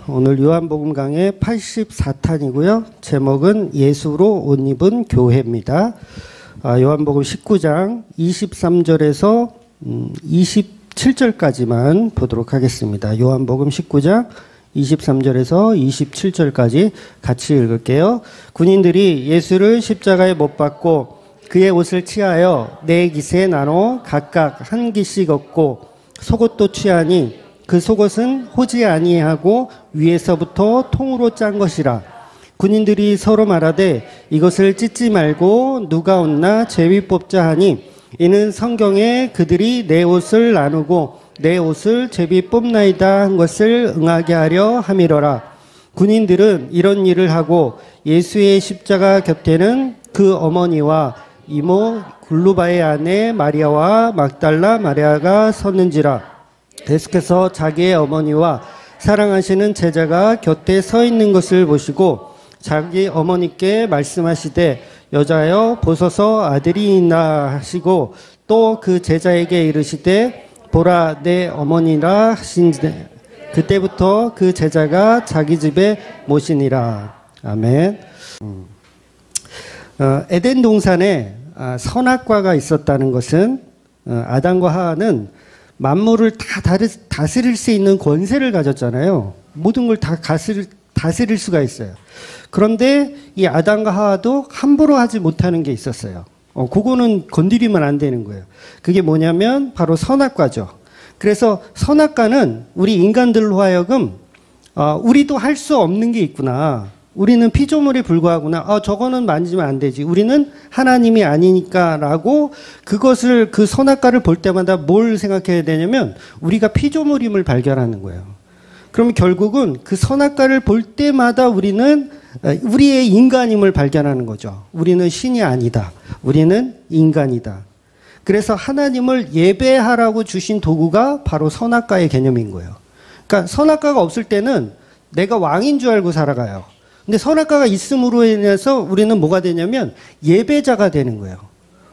오늘 요한복음 강의 84탄이고요. 제목은 예수로 옷 입은 교회입니다. 요한복음 19장 23절에서 27절까지만 보도록 하겠습니다. 요한복음 19장 23절에서 27절까지 같이 읽을게요. 군인들이 예수를 십자가에 못 박고 그의 옷을 취하여 네 깃에 나눠 각각 한 깃씩 얻고 속옷도 취하니 그 속옷은 호지 아니하고 위에서부터 통으로 짠 것이라. 군인들이 서로 말하되 이것을 찢지 말고 누가 얻나 제비 뽑자 하니 이는 성경에 그들이 내 옷을 나누고 내 옷을 제비 뽑나이다 한 것을 응하게 하려 함이러라. 군인들은 이런 일을 하고 예수의 십자가 곁에는 그 어머니와 이모 글루바의 아내 마리아와 막달라 마리아가 섰는지라. 계속해서 자기의 어머니와 사랑하시는 제자가 곁에 서 있는 것을 보시고 자기 어머니께 말씀하시되 여자여 보소서 아들이 있나 하시고 또 그 제자에게 이르시되 보라 내 어머니라 하신지되 그때부터 그 제자가 자기 집에 모시니라. 아멘. 에덴 동산에 선악과가 있었다는 것은 아담과 하와는 만물을 다 다스릴 수 있는 권세를 가졌잖아요. 모든 걸 다 다스릴 수가 있어요. 그런데 이 아담과 하와도 함부로 하지 못하는 게 있었어요. 그거는 건드리면 안 되는 거예요. 그게 뭐냐면 바로 선악과죠. 그래서 선악과는 우리 인간들로 하여금 우리도 할 수 없는 게 있구나. 우리는 피조물에 불과하구나. 저거는 만지면 안 되지. 우리는 하나님이 아니니까 라고 그것을 그 선악과를 볼 때마다 뭘 생각해야 되냐면 우리가 피조물임을 발견하는 거예요. 그럼 결국은 그 선악과를 볼 때마다 우리는 우리의 인간임을 발견하는 거죠. 우리는 신이 아니다. 우리는 인간이다. 그래서 하나님을 예배하라고 주신 도구가 바로 선악과의 개념인 거예요. 그러니까 선악과가 없을 때는 내가 왕인 줄 알고 살아가요. 근데 선악과가 있음으로 인해서 우리는 뭐가 되냐면 예배자가 되는 거예요.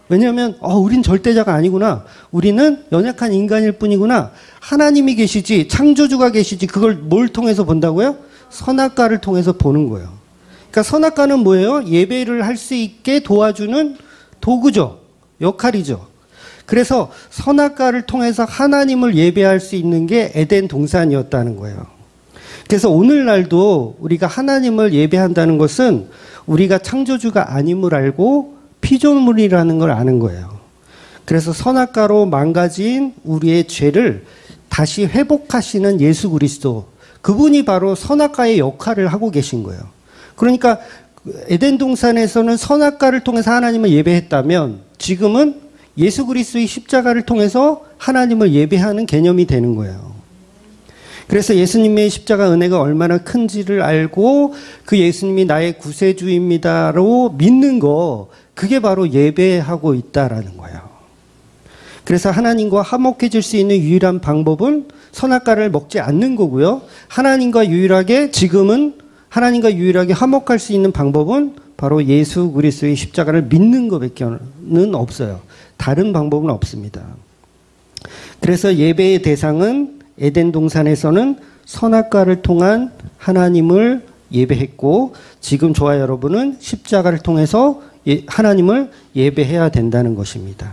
왜냐하면 우린 절대자가 아니구나. 우리는 연약한 인간일 뿐이구나. 하나님이 계시지 창조주가 계시지 그걸 뭘 통해서 본다고요? 선악과를 통해서 보는 거예요. 그러니까 선악과는 뭐예요? 예배를 할 수 있게 도와주는 도구죠. 역할이죠. 그래서 선악과를 통해서 하나님을 예배할 수 있는 게 에덴 동산이었다는 거예요. 그래서 오늘날도 우리가 하나님을 예배한다는 것은 우리가 창조주가 아님을 알고 피조물이라는 걸 아는 거예요. 그래서 선악과로 망가진 우리의 죄를 다시 회복하시는 예수 그리스도, 그분이 바로 선악과의 역할을 하고 계신 거예요. 그러니까 에덴 동산에서는 선악과를 통해서 하나님을 예배했다면 지금은 예수 그리스도의 십자가를 통해서 하나님을 예배하는 개념이 되는 거예요. 그래서 예수님의 십자가 은혜가 얼마나 큰지를 알고 그 예수님이 나의 구세주입니다로 믿는 거, 그게 바로 예배하고 있다라는 거예요. 그래서 하나님과 화목해질 수 있는 유일한 방법은 선악과를 먹지 않는 거고요. 지금은 하나님과 유일하게 화목할 수 있는 방법은 바로 예수 그리스도의 십자가를 믿는 것밖에는 없어요. 다른 방법은 없습니다. 그래서 예배의 대상은 에덴 동산에서는 선악과를 통한 하나님을 예배했고 지금 저와 여러분은 십자가를 통해서 하나님을 예배해야 된다는 것입니다.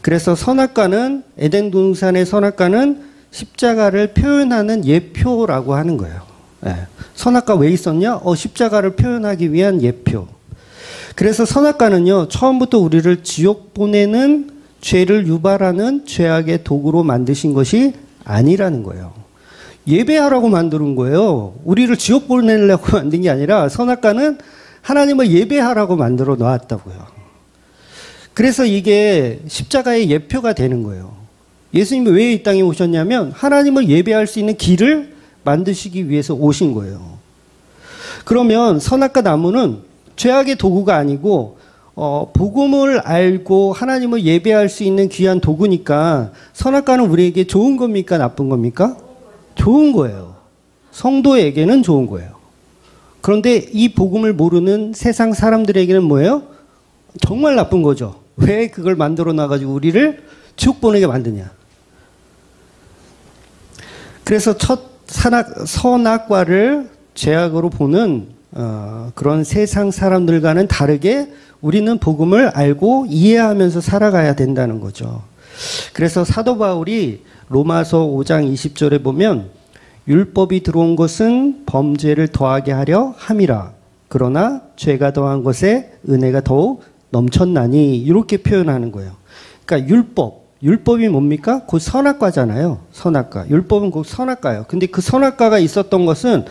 그래서 에덴 동산의 선악과는 십자가를 표현하는 예표라고 하는 거예요. 선악과 왜 있었냐? 십자가를 표현하기 위한 예표. 그래서 선악과는요, 처음부터 우리를 지옥 보내는 죄를 유발하는 죄악의 도구로 만드신 것이 아니라는 거예요. 예배하라고 만드는 거예요. 우리를 지옥 보내려고 만든 게 아니라 선악과는 하나님을 예배하라고 만들어 놨다고요. 그래서 이게 십자가의 예표가 되는 거예요. 예수님이 왜 이 땅에 오셨냐면 하나님을 예배할 수 있는 길을 만드시기 위해서 오신 거예요. 그러면 선악과 나무는 죄악의 도구가 아니고 복음을 알고 하나님을 예배할 수 있는 귀한 도구니까 선악과는 우리에게 좋은 겁니까? 나쁜 겁니까? 좋은 거예요. 성도에게는 좋은 거예요. 그런데 이 복음을 모르는 세상 사람들에게는 뭐예요? 정말 나쁜 거죠. 왜 그걸 만들어 놔가지고 우리를 지옥 보내게 만드냐. 그래서 첫 선악과를 죄악으로 보는 그런 세상 사람들과는 다르게 우리는 복음을 알고 이해하면서 살아가야 된다는 거죠. 그래서 사도 바울이 로마서 5장 20절에 보면 율법이 들어온 것은 범죄를 더하게 하려 함이라. 그러나 죄가 더한 것에 은혜가 더욱 넘쳤나니, 이렇게 표현하는 거예요. 그러니까 율법이 뭡니까? 곧 선악과잖아요. 선악과. 율법은 곧 선악과예요. 근데 그 선악과가 있었던 것은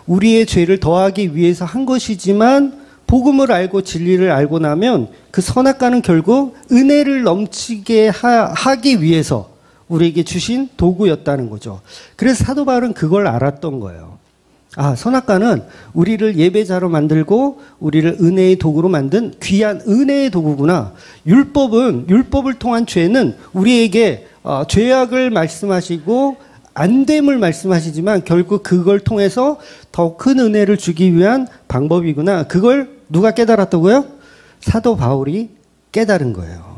우리의 죄를 더하기 위해서 한 것이지만, 복음을 알고 진리를 알고 나면 그 선악과는 결국 은혜를 넘치게 하기 위해서 우리에게 주신 도구였다는 거죠. 그래서 사도 바울은 그걸 알았던 거예요. 아, 선악과는 우리를 예배자로 만들고 우리를 은혜의 도구로 만든 귀한 은혜의 도구구나. 율법을 통한 죄는 우리에게 죄악을 말씀하시고 안됨을 말씀하시지만 결국 그걸 통해서 더 큰 은혜를 주기 위한 방법이구나. 그걸 누가 깨달았다고요? 사도 바울이 깨달은 거예요.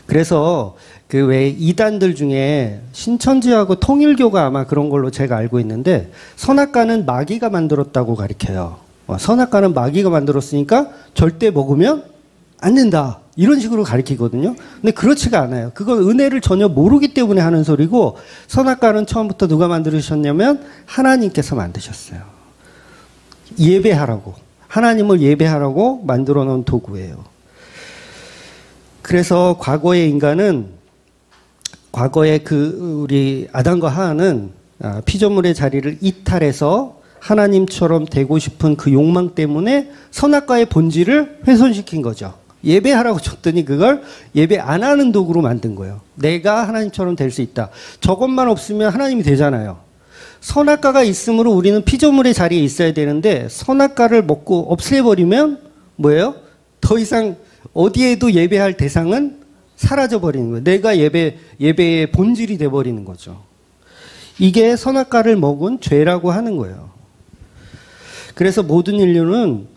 그래서 그 왜 이단들 중에 신천지하고 통일교가 아마 그런 걸로 제가 알고 있는데, 선악과는 마귀가 만들었다고 가르쳐요. 선악과는 마귀가 만들었으니까 절대 먹으면 안 된다, 이런 식으로 가르치거든요. 근데 그렇지가 않아요. 그건 은혜를 전혀 모르기 때문에 하는 소리고, 선악과는 처음부터 누가 만들으셨냐면 하나님께서 만드셨어요. 예배하라고, 하나님을 예배하라고 만들어 놓은 도구예요. 그래서 과거의 인간은, 과거에 우리 아담과 하와는 피조물의 자리를 이탈해서 하나님처럼 되고 싶은 그 욕망 때문에 선악과의 본질을 훼손시킨 거죠. 예배하라고 줬더니 그걸 예배 안 하는 도구로 만든 거예요. 내가 하나님처럼 될 수 있다. 저것만 없으면 하나님이 되잖아요. 선악과가 있으므로 우리는 피조물의 자리에 있어야 되는데, 선악과를 먹고 없애버리면 뭐예요? 더 이상 어디에도 예배할 대상은 사라져버리는 거예요. 내가 예배의 본질이 돼버리는 거죠. 이게 선악과를 먹은 죄라고 하는 거예요. 그래서 모든 인류는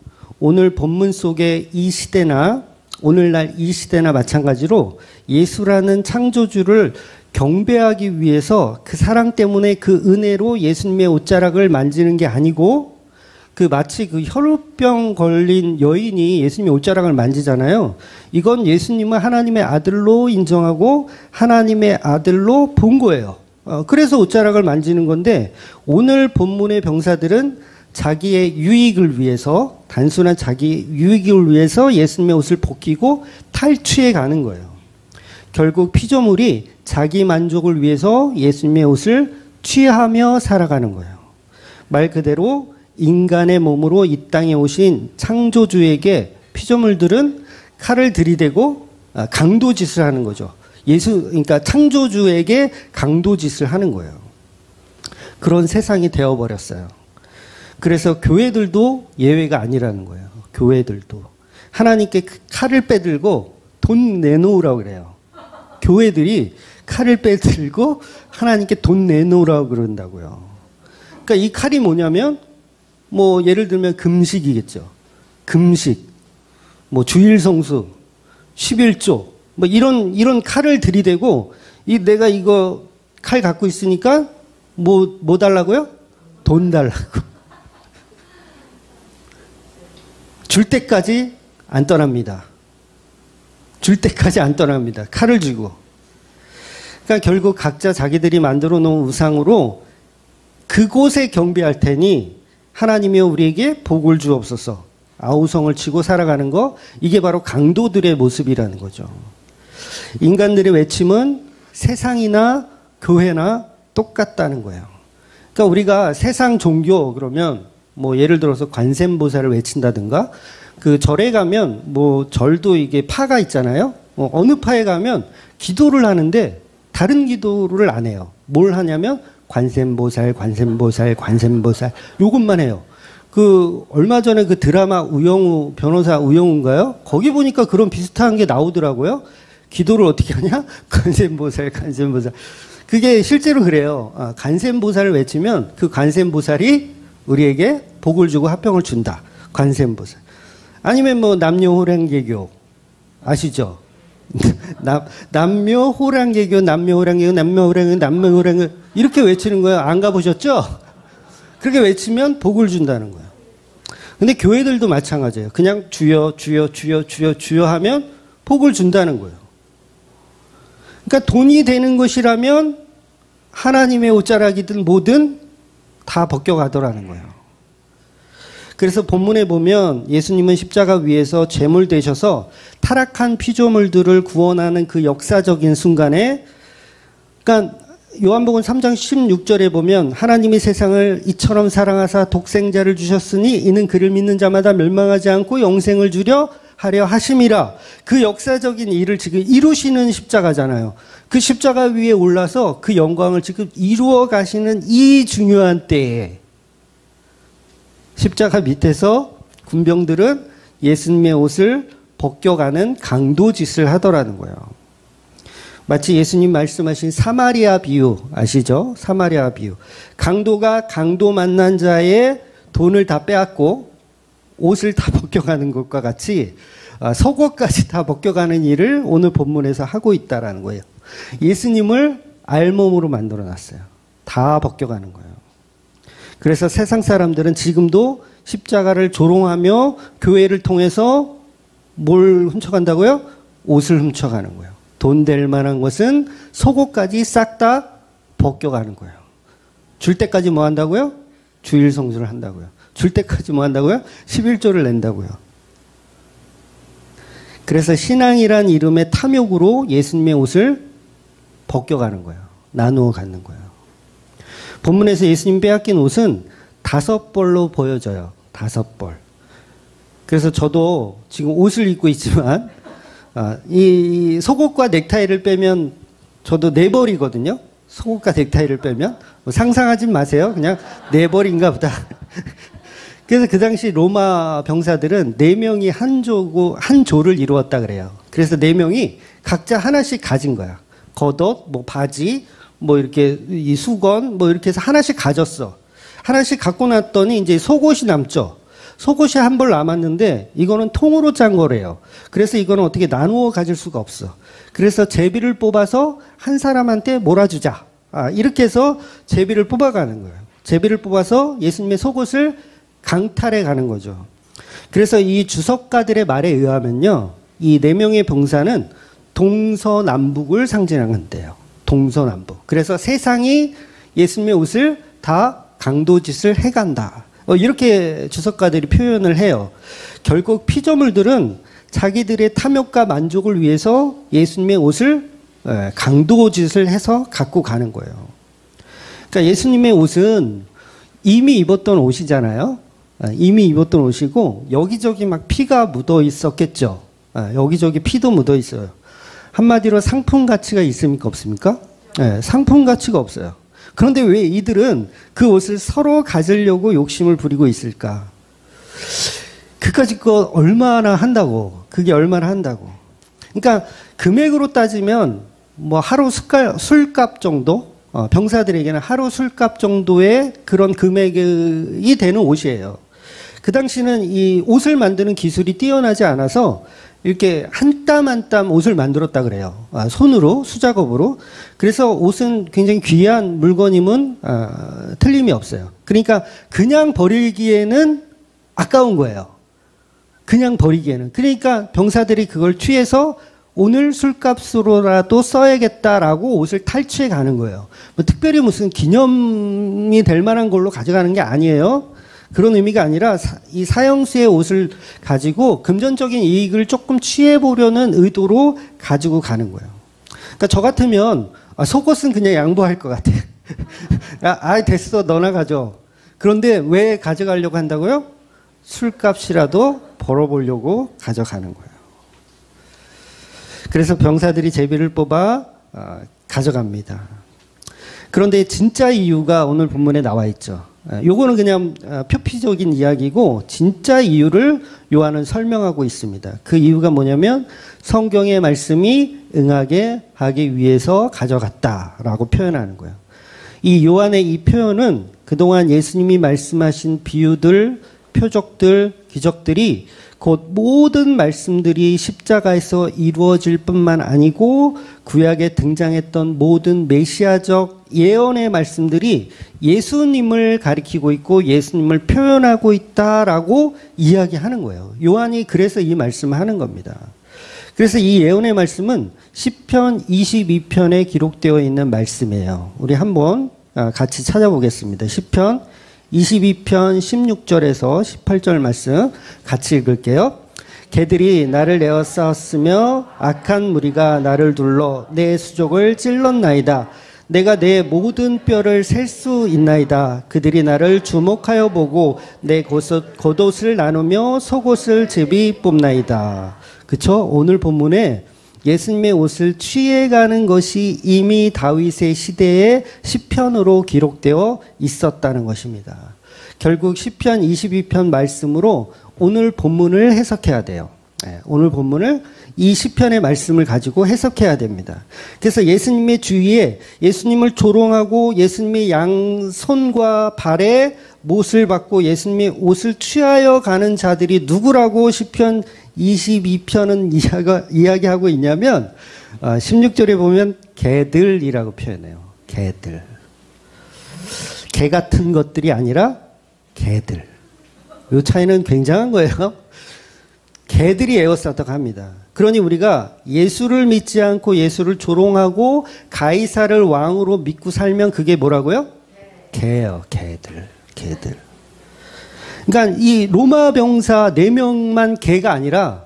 오늘 본문 속의 이 시대나 오늘날 이 시대나 마찬가지로 예수라는 창조주를 경배하기 위해서 그 사랑 때문에 그 은혜로 예수님의 옷자락을 만지는 게 아니고, 마치 그 혈우병 걸린 여인이 예수님의 옷자락을 만지잖아요. 이건 예수님을 하나님의 아들로 인정하고 하나님의 아들로 본 거예요. 그래서 옷자락을 만지는 건데, 오늘 본문의 병사들은 자기의 유익을 위해서, 단순한 자기 유익을 위해서 예수님의 옷을 벗기고 탈취해 가는 거예요. 결국 피조물이 자기 만족을 위해서 예수님의 옷을 취하며 살아가는 거예요. 말 그대로 인간의 몸으로 이 땅에 오신 창조주에게 피조물들은 칼을 들이대고 강도짓을 하는 거죠. 그러니까 창조주에게 강도짓을 하는 거예요. 그런 세상이 되어버렸어요. 그래서 교회들도 예외가 아니라는 거예요. 교회들도. 하나님께 칼을 빼들고 돈 내놓으라고 그래요. 교회들이 칼을 빼들고 하나님께 돈 내놓으라고 그런다고요. 그러니까 이 칼이 뭐냐면, 예를 들면 금식이겠죠. 금식, 주일 성수, 11조, 이런 칼을 들이대고, 내가 이거 칼 갖고 있으니까 뭐 달라고요? 돈 달라고. 줄 때까지 안 떠납니다. 줄 때까지 안 떠납니다. 칼을 쥐고. 그러니까 결국 각자 자기들이 만들어 놓은 우상으로 그곳에 경배할 테니 하나님이여 우리에게 복을 주옵소서. 아우성을 치고 살아가는 거, 이게 바로 강도들의 모습이라는 거죠. 인간들의 외침은 세상이나 교회나 똑같다는 거예요. 그러니까 우리가 세상 종교 그러면 예를 들어서 관세음보살을 외친다든가, 그 절에 가면 절도 이게 파가 있잖아요. 어느 파에 가면 기도를 하는데 다른 기도를 안 해요. 뭘 하냐면 관세음보살, 관세음보살, 관세음보살, 요것만 해요. 얼마 전에 그 드라마 변호사 우영우인가요? 거기 보니까 그런 비슷한 게 나오더라고요. 기도를 어떻게 하냐? 관세음보살, 관세음보살. 그게 실제로 그래요. 관세음보살을 외치면 그 관세음보살이 우리에게 복을 주고 화평을 준다. 관세음보살. 아니면 남녀호랭개교 아시죠? 남묘호랑개교, 남묘호랑개교, 남묘호랑개교, 남묘호랑개교 이렇게 외치는 거예요. 안 가보셨죠? 그렇게 외치면 복을 준다는 거예요. 근데 교회들도 마찬가지예요. 그냥 주여, 주여, 주여, 주여, 주여 하면 복을 준다는 거예요. 그러니까 돈이 되는 것이라면 하나님의 옷자락이든 뭐든 다 벗겨가더라는 거예요. 그래서 본문에 보면 예수님은 십자가 위에서 제물 되셔서 타락한 피조물들을 구원하는 그 역사적인 순간에, 그러니까 요한복음 3장 16절에 보면 하나님이 세상을 이처럼 사랑하사 독생자를 주셨으니 이는 그를 믿는 자마다 멸망하지 않고 영생을 주려 하려 하심이라. 그 역사적인 일을 지금 이루시는 십자가잖아요. 그 십자가 위에 올라서 그 영광을 지금 이루어 가시는 이 중요한 때에 십자가 밑에서 군병들은 예수님의 옷을 벗겨가는 강도짓을 하더라는 거예요. 마치 예수님 말씀하신 사마리아 비유 아시죠? 사마리아 비유. 강도가 강도 만난 자의 돈을 다 빼앗고 옷을 다 벗겨가는 것과 같이 속옷까지 다 벗겨가는 일을 오늘 본문에서 하고 있다라는 거예요. 예수님을 알몸으로 만들어놨어요. 다 벗겨가는 거예요. 그래서 세상 사람들은 지금도 십자가를 조롱하며 교회를 통해서 뭘 훔쳐간다고요? 옷을 훔쳐가는 거예요. 돈 될 만한 것은 속옷까지 싹 다 벗겨가는 거예요. 줄 때까지 뭐 한다고요? 주일 성수를 한다고요. 줄 때까지 뭐 한다고요? 11조를 낸다고요. 그래서 신앙이란 이름의 탐욕으로 예수님의 옷을 벗겨가는 거예요. 나누어 갖는 거예요. 본문에서 예수님 빼앗긴 옷은 5벌로 보여져요. 5벌. 그래서 저도 지금 옷을 입고 있지만 이 속옷과 넥타이를 빼면 저도 4벌이거든요. 속옷과 넥타이를 빼면 상상하지 마세요. 그냥 4벌인가 보다. 그래서 그 당시 로마 병사들은 4명이 한 조를 이루었다 그래요. 그래서 4명이 각자 하나씩 가진 거야. 겉옷, 뭐 바지, 뭐 이렇게 이 수건, 뭐 이렇게 해서 하나씩 가졌어. 하나씩 갖고 났더니 이제 속옷이 남죠. 속옷이 한 벌 남았는데 이거는 통으로 짠 거래요. 그래서 이거는 어떻게 나누어 가질 수가 없어. 그래서 제비를 뽑아서 한 사람한테 몰아주자. 이렇게 해서 제비를 뽑아가는 거예요. 제비를 뽑아서 예수님의 속옷을 강탈해 가는 거죠. 그래서 이 주석가들의 말에 의하면요, 이 4명의 병사는 동서남북을 상징한대요. 동서남북. 그래서 세상이 예수님의 옷을 다 강도짓을 해간다. 이렇게 주석가들이 표현을 해요. 결국 피조물들은 자기들의 탐욕과 만족을 위해서 예수님의 옷을 강도짓을 해서 갖고 가는 거예요. 그러니까 예수님의 옷은 이미 입었던 옷이잖아요. 이미 입었던 옷이고 여기저기 막 피가 묻어 있었겠죠. 여기저기 피도 묻어 있어요. 한마디로 상품 가치가 있습니까? 없습니까? 상품 가치가 없어요. 그런데 왜 이들은 그 옷을 서로 가지려고 욕심을 부리고 있을까? 그까짓 거 얼마나 한다고? 그게 얼마나 한다고? 그러니까 금액으로 따지면 뭐 하루 술값 정도? 병사들에게는 하루 술값 정도의 그런 금액이 되는 옷이에요. 그 당시는 이 옷을 만드는 기술이 뛰어나지 않아서 이렇게 한 땀 한 땀 옷을 만들었다 그래요. 손으로, 수작업으로. 그래서 옷은 굉장히 귀한 물건임은 틀림이 없어요. 그러니까 그냥 버리기에는 아까운 거예요. 그냥 버리기에는. 그러니까 병사들이 그걸 취해서 오늘 술값으로라도 써야겠다라고 옷을 탈취해 가는 거예요. 뭐 특별히 무슨 기념이 될 만한 걸로 가져가는 게 아니에요. 그런 의미가 아니라 이 사형수의 옷을 가지고 금전적인 이익을 조금 취해보려는 의도로 가지고 가는 거예요. 그러니까 저 같으면 속옷은 그냥 양보할 것 같아. 됐어, 너나 가져. 그런데 왜 가져가려고 한다고요? 술값이라도 벌어보려고 가져가는 거예요. 그래서 병사들이 제비를 뽑아 가져갑니다. 그런데 진짜 이유가 오늘 본문에 나와 있죠. 요거는 그냥 표피적인 이야기고 진짜 이유를 요한은 설명하고 있습니다. 그 이유가 뭐냐면 성경의 말씀이 응하게 하기 위해서 가져갔다라고 표현하는 거예요. 이 요한의 이 표현은 그동안 예수님이 말씀하신 비유들, 표적들, 기적들이 곧 모든 말씀들이 십자가에서 이루어질 뿐만 아니고 구약에 등장했던 모든 메시아적 예언의 말씀들이 예수님을 가리키고 있고 예수님을 표현하고 있다라고 이야기하는 거예요. 요한이 그래서 이 말씀을 하는 겁니다. 그래서 이 예언의 말씀은 시편 22편에 기록되어 있는 말씀이에요. 우리 한번 같이 찾아보겠습니다. 시편 22편 16절에서 18절 말씀 같이 읽을게요. 개들이 나를 에워싸었으며 악한 무리가 나를 둘러 내 수족을 찔렀나이다. 내가 내 모든 뼈를 셀 수 있나이다. 그들이 나를 주목하여 보고 내 겉옷을 나누며 속옷을 제비 뽑나이다. 그쵸? 오늘 본문에 예수님의 옷을 취해가는 것이 이미 다윗의 시대의 시편으로 기록되어 있었다는 것입니다. 결국 시편 22편 말씀으로 오늘 본문을 해석해야 돼요. 오늘 본문을 이 시편의 말씀을 가지고 해석해야 됩니다. 그래서 예수님의 주위에 예수님을 조롱하고 예수님의 양손과 발에 못을 받고 예수님의 옷을 취하여 가는 자들이 누구라고 시편 22편은 이야기하고 있냐면 16절에 보면 개들이라고 표현해요. 개들. 개 같은 것들이 아니라 개들. 이 차이는 굉장한 거예요. 개들이 에워싸다고 합니다. 그러니 우리가 예수를 믿지 않고 예수를 조롱하고 가이사를 왕으로 믿고 살면 그게 뭐라고요? 개예요. 개들. 개들. 그러니까 이 로마 병사 4명만 개가 아니라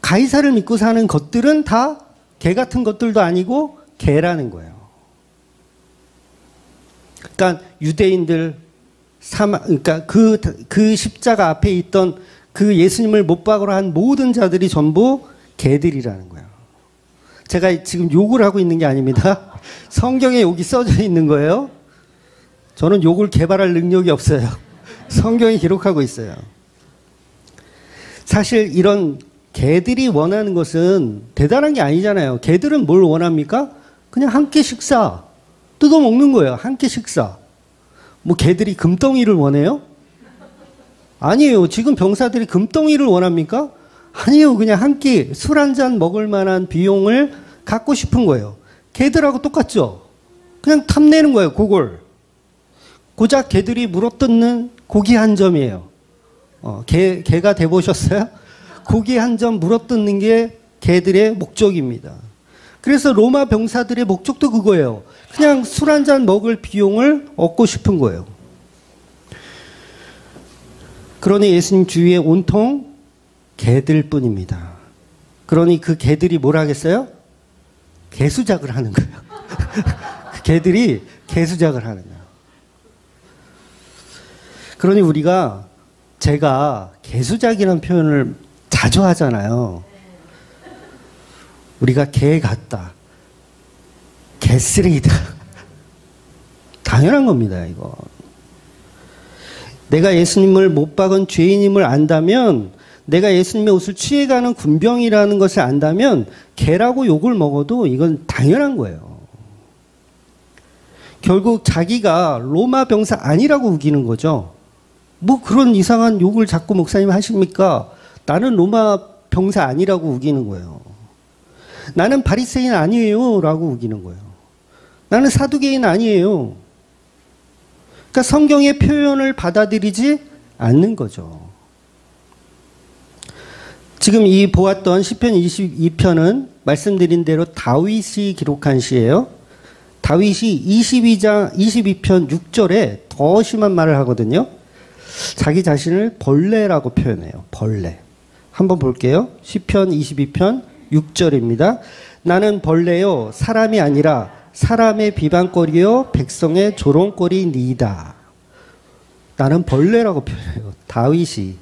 가이사를 믿고 사는 것들은 다 개 같은 것들도 아니고 개라는 거예요. 그러니까 유대인들 그러니까 그 십자가 앞에 있던 그 예수님을 못 박으러 한 모든 자들이 전부 개들이라는 거예요. 제가 지금 욕을 하고 있는 게 아닙니다. 성경에 욕이 써져 있는 거예요. 저는 욕을 개발할 능력이 없어요. 성경이 기록하고 있어요. 사실 이런 개들이 원하는 것은 대단한 게 아니잖아요. 개들은 뭘 원합니까? 그냥 한 끼 식사. 뜯어먹는 거예요. 한 끼 식사. 뭐 개들이 금덩이를 원해요? 아니에요. 지금 병사들이 금덩이를 원합니까? 아니에요. 그냥 한 끼 술 한 잔 먹을 만한 비용을 갖고 싶은 거예요. 개들하고 똑같죠? 그냥 탐내는 거예요. 그걸. 고작 개들이 물어뜯는 고기 한 점이에요. 개가 돼보셨어요? 고기 한 점 물어뜯는 게 개들의 목적입니다. 그래서 로마 병사들의 목적도 그거예요. 그냥 술 한 잔 먹을 비용을 얻고 싶은 거예요. 그러니 예수님 주위에 온통 개들 뿐입니다. 그러니 그 개들이 뭘 하겠어요? 개수작을 하는 거예요. 그 개들이 개수작을 하는 거예요. 그러니 제가 개수작이라는 표현을 자주 하잖아요. 우리가 개 같다. 개쓰레기다. 당연한 겁니다, 이거. 내가 예수님을 못 박은 죄인임을 안다면, 내가 예수님의 옷을 취해가는 군병이라는 것을 안다면 개라고 욕을 먹어도 이건 당연한 거예요. 결국 자기가 로마 병사 아니라고 우기는 거죠. 뭐 그런 이상한 욕을 자꾸 목사님 하십니까? 나는 로마 병사 아니라고 우기는 거예요. 나는 바리새인 아니에요 라고 우기는 거예요. 나는 사두개인 아니에요. 그러니까 성경의 표현을 받아들이지 않는 거죠. 지금 이 보았던 시편 22편은 말씀드린 대로 다윗이 기록한 시예요. 다윗이 22편 6절에 더 심한 말을 하거든요. 자기 자신을 벌레라고 표현해요. 벌레. 한번 볼게요. 시편 22편 6절입니다. 나는 벌레요 사람이 아니라 사람의 비방거리요 백성의 조롱거리니이다. 나는 벌레라고 표현해요. 다윗이.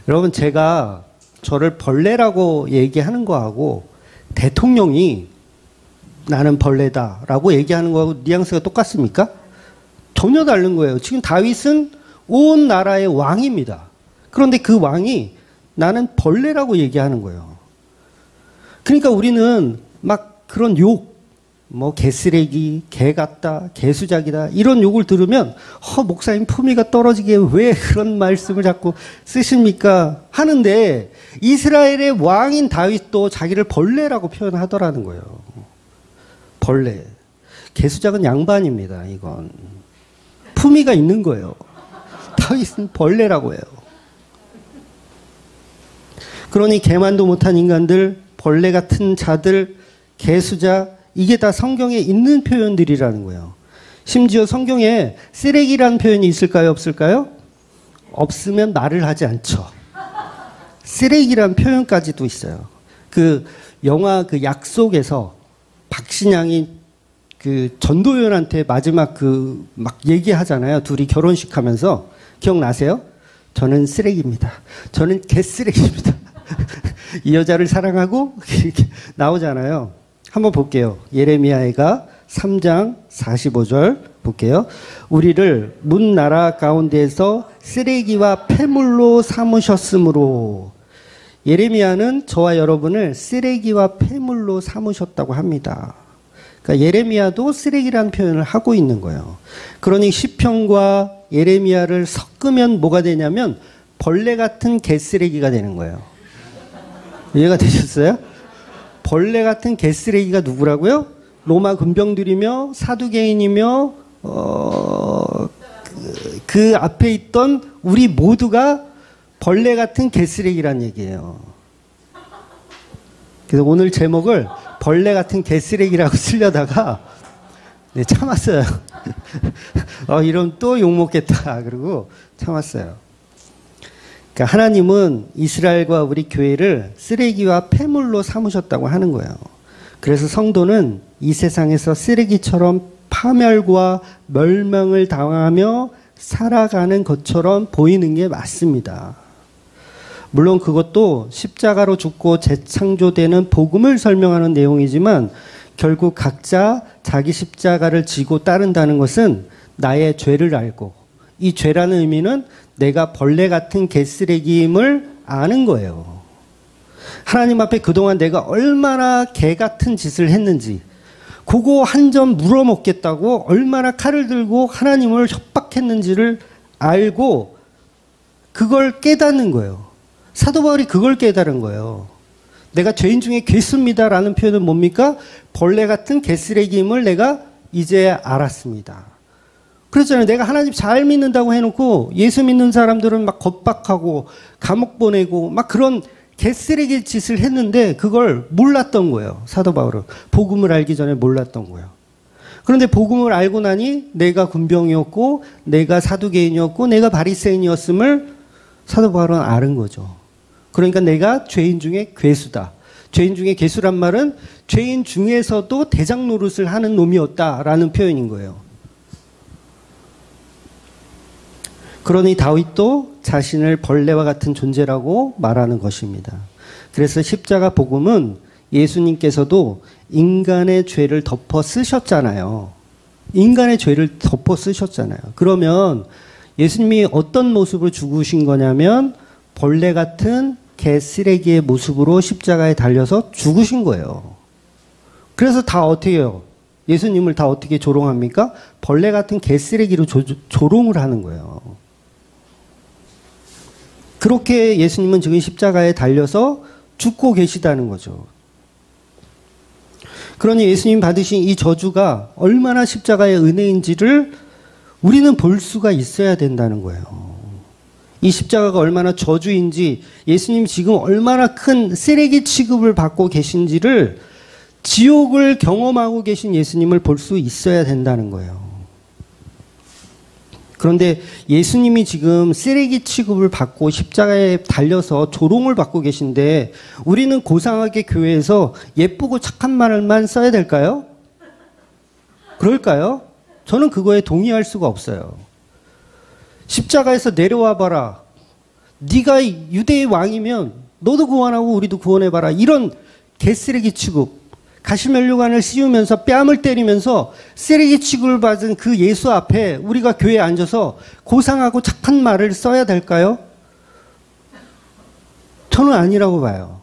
여러분 제가 저를 벌레라고 얘기하는 거하고 대통령이 나는 벌레다라고 얘기하는 거하고 뉘앙스가 똑같습니까? 전혀 다른 거예요. 지금 다윗은 온 나라의 왕입니다. 그런데 그 왕이 나는 벌레라고 얘기하는 거예요. 그러니까 우리는 막 그런 욕, 뭐 개쓰레기, 개 같다, 개수작이다 이런 욕을 들으면 목사님 품위가 떨어지게 왜 그런 말씀을 자꾸 쓰십니까? 하는데 이스라엘의 왕인 다윗도 자기를 벌레라고 표현하더라는 거예요. 벌레. 개수작은 양반입니다. 이건 품위가 있는 거예요. 다윗은 벌레라고 해요. 그러니 개만도 못한 인간들, 벌레 같은 자들, 개수작 이게 다 성경에 있는 표현들이라는 거예요. 심지어 성경에 쓰레기라는 표현이 있을까요? 없을까요? 없으면 말을 하지 않죠. 쓰레기라는 표현까지도 있어요. 그 영화 그 약속에서 박신양이 그 전도연한테 마지막 그 막 얘기하잖아요. 둘이 결혼식 하면서. 기억나세요? 저는 쓰레기입니다. 저는 개쓰레기입니다. 이 여자를 사랑하고 이렇게 나오잖아요. 한번 볼게요. 예레미야가 3장 45절 볼게요. 우리를 문 나라 가운데에서 쓰레기와 폐물로 삼으셨으므로. 예레미야는 저와 여러분을 쓰레기와 폐물로 삼으셨다고 합니다. 그러니까 예레미야도 쓰레기라는 표현을 하고 있는 거예요. 그러니 시편과 예레미야를 섞으면 뭐가 되냐면 벌레 같은 개쓰레기가 되는 거예요. 이해가 되셨어요? 벌레 같은 개쓰레기가 누구라고요? 로마 군병들이며 사두개인이며 그 앞에 있던 우리 모두가 벌레 같은 개쓰레기란 얘기예요. 그래서 오늘 제목을 벌레 같은 개쓰레기라고 쓰려다가 참았어요. 이러면 또 욕먹겠다. 그러고 참았어요. 그러니까 하나님은 이스라엘과 우리 교회를 쓰레기와 폐물로 삼으셨다고 하는 거예요. 그래서 성도는 이 세상에서 쓰레기처럼 파멸과 멸망을 당하며 살아가는 것처럼 보이는 게 맞습니다. 물론 그것도 십자가로 죽고 재창조되는 복음을 설명하는 내용이지만 결국 각자 자기 십자가를 지고 따른다는 것은 나의 죄를 알고 이 죄라는 의미는 내가 벌레 같은 개쓰레기임을 아는 거예요. 하나님 앞에 그동안 내가 얼마나 개 같은 짓을 했는지 그거 한 점 물어먹겠다고 얼마나 칼을 들고 하나님을 협박했는지를 알고 그걸 깨닫는 거예요. 사도 바울이 그걸 깨달은 거예요. 내가 죄인 중에 괴수입니다라는 표현은 뭡니까? 벌레 같은 개쓰레기임을 내가 이제 알았습니다. 그렇잖아요. 내가 하나님 잘 믿는다고 해놓고 예수 믿는 사람들은 막 겁박하고 감옥 보내고 막 그런 개쓰레기 짓을 했는데 그걸 몰랐던 거예요. 사도 바울은. 복음을 알기 전에 몰랐던 거예요. 그런데 복음을 알고 나니 내가 군병이었고 내가 사두개인이었고 내가 바리새인이었음을 사도 바울은 아는 거죠. 그러니까 내가 죄인 중에 괴수다. 죄인 중에 괴수란 말은 죄인 중에서도 대장 노릇을 하는 놈이었다라는 표현인 거예요. 그러니 다윗도 자신을 벌레와 같은 존재라고 말하는 것입니다. 그래서 십자가 복음은 예수님께서도 인간의 죄를 덮어 쓰셨잖아요. 인간의 죄를 덮어 쓰셨잖아요. 그러면 예수님이 어떤 모습으로 죽으신 거냐면 벌레 같은 개쓰레기의 모습으로 십자가에 달려서 죽으신 거예요. 그래서 다 어떻게 해요? 예수님을 다 어떻게 조롱합니까? 벌레 같은 개쓰레기로 조롱을 하는 거예요. 그렇게 예수님은 지금 십자가에 달려서 죽고 계시다는 거죠. 그러니 예수님 받으신 이 저주가 얼마나 십자가의 은혜인지를 우리는 볼 수가 있어야 된다는 거예요. 이 십자가가 얼마나 저주인지 예수님 지금 얼마나 큰 쓰레기 취급을 받고 계신지를 지옥을 경험하고 계신 예수님을 볼 수 있어야 된다는 거예요. 그런데 예수님이 지금 쓰레기 취급을 받고 십자가에 달려서 조롱을 받고 계신데 우리는 고상하게 교회에서 예쁘고 착한 말만 써야 될까요? 그럴까요? 저는 그거에 동의할 수가 없어요. 십자가에서 내려와 봐라. 네가 유대의 왕이면 너도 구원하고 우리도 구원해봐라. 이런 개쓰레기 취급. 가시면류관을 씌우면서 뺨을 때리면서 쓰레기 취급을 받은 그 예수 앞에 우리가 교회에 앉아서 고상하고 착한 말을 써야 될까요? 저는 아니라고 봐요.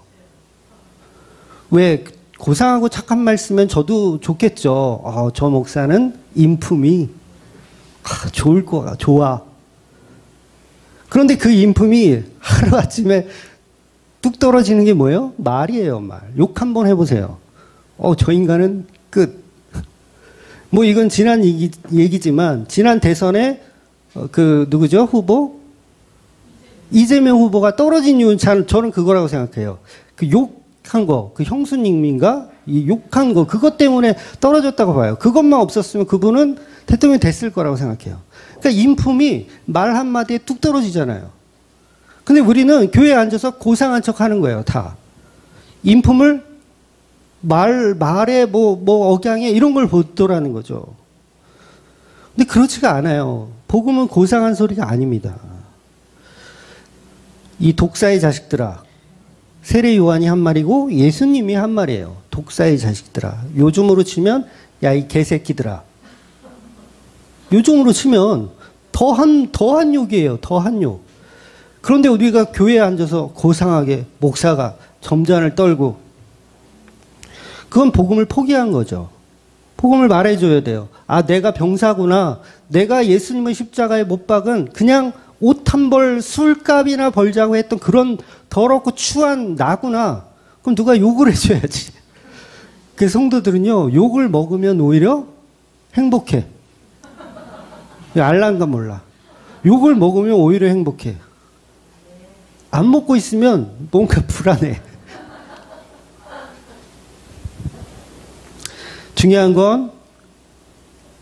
왜 고상하고 착한 말씀은 저도 좋겠죠. 저 목사는 인품이 좋을 거야, 좋아. 그런데 그 인품이 하루아침에 뚝 떨어지는 게 뭐예요? 말이에요, 말. 욕 한번 해보세요. 저 인간은 끝. 뭐 이건 지난 얘기지만 지난 대선에 누구죠? 후보? 이재명 후보가 떨어진 이유는 저는 그거라고 생각해요. 그 욕한 거, 그 형수님인가? 이 욕한 거, 그것 때문에 떨어졌다고 봐요. 그것만 없었으면 그분은 대통령이 됐을 거라고 생각해요. 그러니까 인품이 말 한마디에 뚝 떨어지잖아요. 근데 우리는 교회에 앉아서 고상한 척 하는 거예요, 다. 인품을 말에 억양에 이런 걸 보더라는 거죠. 근데 그렇지가 않아요. 복음은 고상한 소리가 아닙니다. 이 독사의 자식들아. 세례 요한이 한 말이고 예수님이 한 말이에요. 독사의 자식들아. 요즘으로 치면 야, 이 개새끼들아. 요즘으로 치면 더한 욕이에요. 더한 욕. 그런데 우리가 교회에 앉아서 고상하게 목사가 점잔을 떨고 그건 복음을 포기한 거죠. 복음을 말해줘야 돼요. 내가 병사구나. 내가 예수님의 십자가에 못 박은 그냥 옷 한 벌 술값이나 벌자고 했던 그런 더럽고 추한 나구나. 그럼 누가 욕을 해줘야지. 그 성도들은요, 욕을 먹으면 오히려 행복해. 알란가 몰라. 욕을 먹으면 오히려 행복해. 안 먹고 있으면 뭔가 불안해. 중요한 건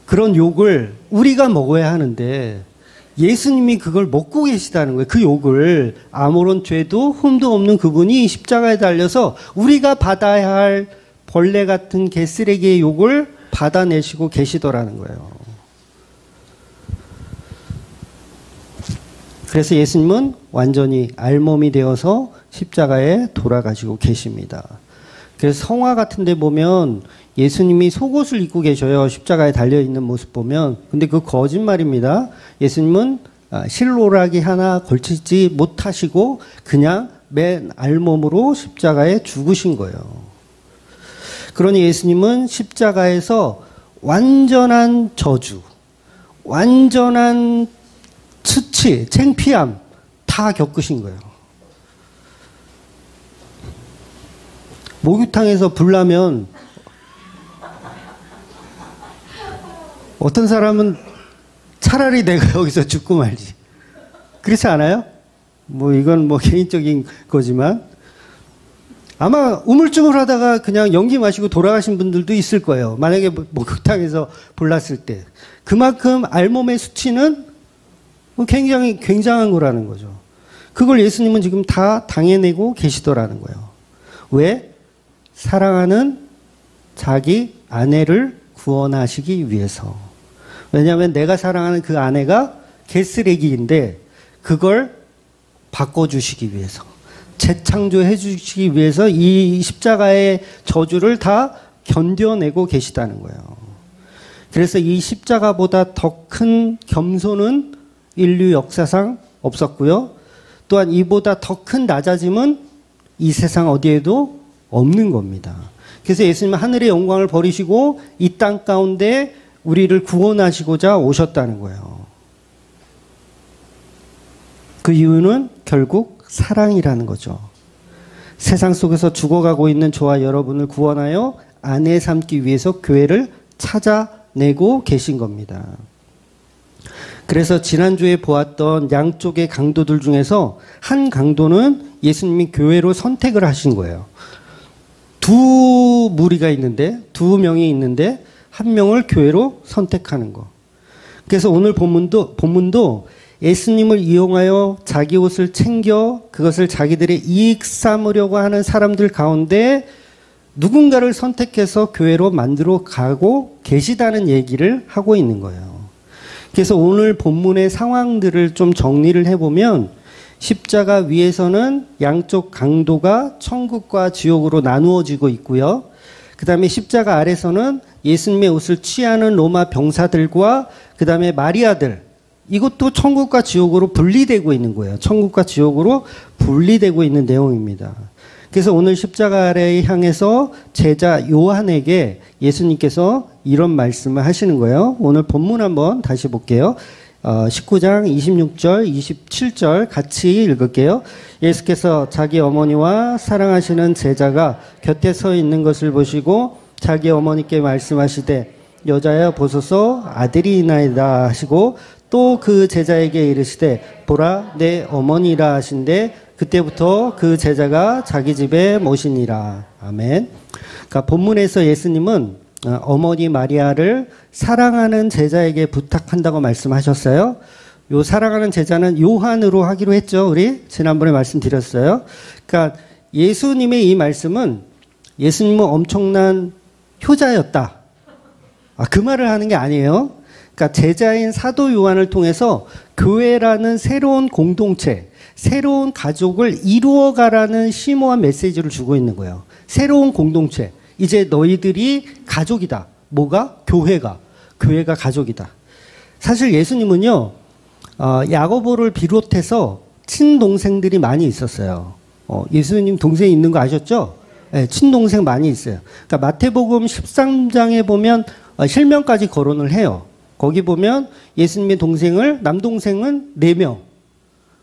그런 욕을 우리가 먹어야 하는데 예수님이 그걸 먹고 계시다는 거예요. 그 욕을 아무런 죄도 흠도 없는 그분이 십자가에 달려서 우리가 받아야 할 벌레 같은 개쓰레기의 욕을 받아내시고 계시더라는 거예요. 그래서 예수님은 완전히 알몸이 되어서 십자가에 돌아가시고 계십니다. 그래서 성화 같은 데 보면 예수님이 속옷을 입고 계셔요. 십자가에 달려있는 모습 보면. 근데 그 거짓말입니다. 예수님은 실로라기 하나 걸치지 못하시고 그냥 맨 알몸으로 십자가에 죽으신 거예요. 그러니 예수님은 십자가에서 완전한 저주, 완전한 수치, 창피함 다 겪으신 거예요. 목욕탕에서 불나면 어떤 사람은 차라리 내가 여기서 죽고 말지. 그렇지 않아요? 이건 개인적인 거지만 아마 우물쭈물 하다가 그냥 연기 마시고 돌아가신 분들도 있을 거예요. 만약에 목욕탕에서 불났을 때. 그만큼 알몸의 수치는 굉장히 굉장한 거라는 거죠. 그걸 예수님은 지금 다 당해내고 계시더라는 거예요. 왜? 사랑하는 자기 아내를 구원하시기 위해서. 왜냐하면 내가 사랑하는 그 아내가 개쓰레기인데 그걸 바꿔주시기 위해서, 재창조해 주시기 위해서 이 십자가의 저주를 다 견뎌내고 계시다는 거예요. 그래서 이 십자가보다 더 큰 겸손은 인류 역사상 없었고요. 또한 이보다 더 큰 낮아짐은 이 세상 어디에도 없는 겁니다. 그래서 예수님은 하늘의 영광을 버리시고 이 땅 가운데 우리를 구원하시고자 오셨다는 거예요. 그 이유는 결국 사랑이라는 거죠. 세상 속에서 죽어가고 있는 저와 여러분을 구원하여 아내 삼기 위해서 교회를 찾아내고 계신 겁니다. 그래서 지난주에 보았던 양쪽의 강도들 중에서 한 강도는 예수님이 교회로 선택을 하신 거예요. 두 무리가 있는데, 두 명이 있는데 한 명을 교회로 선택하는 거. 그래서 오늘 본문도 예수님을 이용하여 자기 옷을 챙겨 그것을 자기들의 이익 삼으려고 하는 사람들 가운데 누군가를 선택해서 교회로 만들어 가고 계시다는 얘기를 하고 있는 거예요. 그래서 오늘 본문의 상황들을 좀 정리를 해보면 십자가 위에서는 양쪽 강도가 천국과 지옥으로 나누어지고 있고요. 그 다음에 십자가 아래서는 예수님의 옷을 취하는 로마 병사들과 그 다음에 마리아들, 이것도 천국과 지옥으로 분리되고 있는 거예요. 천국과 지옥으로 분리되고 있는 내용입니다. 그래서 오늘 십자가 아래에 향해서 제자 요한에게 예수님께서 이런 말씀을 하시는 거예요. 오늘 본문 한번 다시 볼게요. 19장 26절, 27절 같이 읽을게요. 예수께서 자기 어머니와 사랑하시는 제자가 곁에 서 있는 것을 보시고 자기 어머니께 말씀하시되 여자여 보소서 아들이나이다 하시고 또 그 제자에게 이르시되 보라 내 어머니라 하신대 그때부터 그 제자가 자기 집에 모시니라. 아멘. 그러니까 본문에서 예수님은 어머니 마리아를 사랑하는 제자에게 부탁한다고 말씀하셨어요. 요 사랑하는 제자는 요한으로 하기로 했죠. 우리 지난번에 말씀드렸어요. 그러니까 예수님의 이 말씀은 예수님은 엄청난 효자였다. 그 말을 하는 게 아니에요. 그러니까 제자인 사도 요한을 통해서 교회라는 새로운 공동체, 새로운 가족을 이루어가라는 심오한 메시지를 주고 있는 거예요. 새로운 공동체. 이제 너희들이 가족이다. 뭐가? 교회가. 교회가 가족이다. 사실 예수님은요, 야고보를 비롯해서 친동생들이 많이 있었어요. 예수님 동생이 있는 거 아셨죠? 네, 친동생 많이 있어요. 그러니까 마태복음 13장에 보면 실명까지 거론을 해요. 거기 보면 예수님의 남동생은 4명.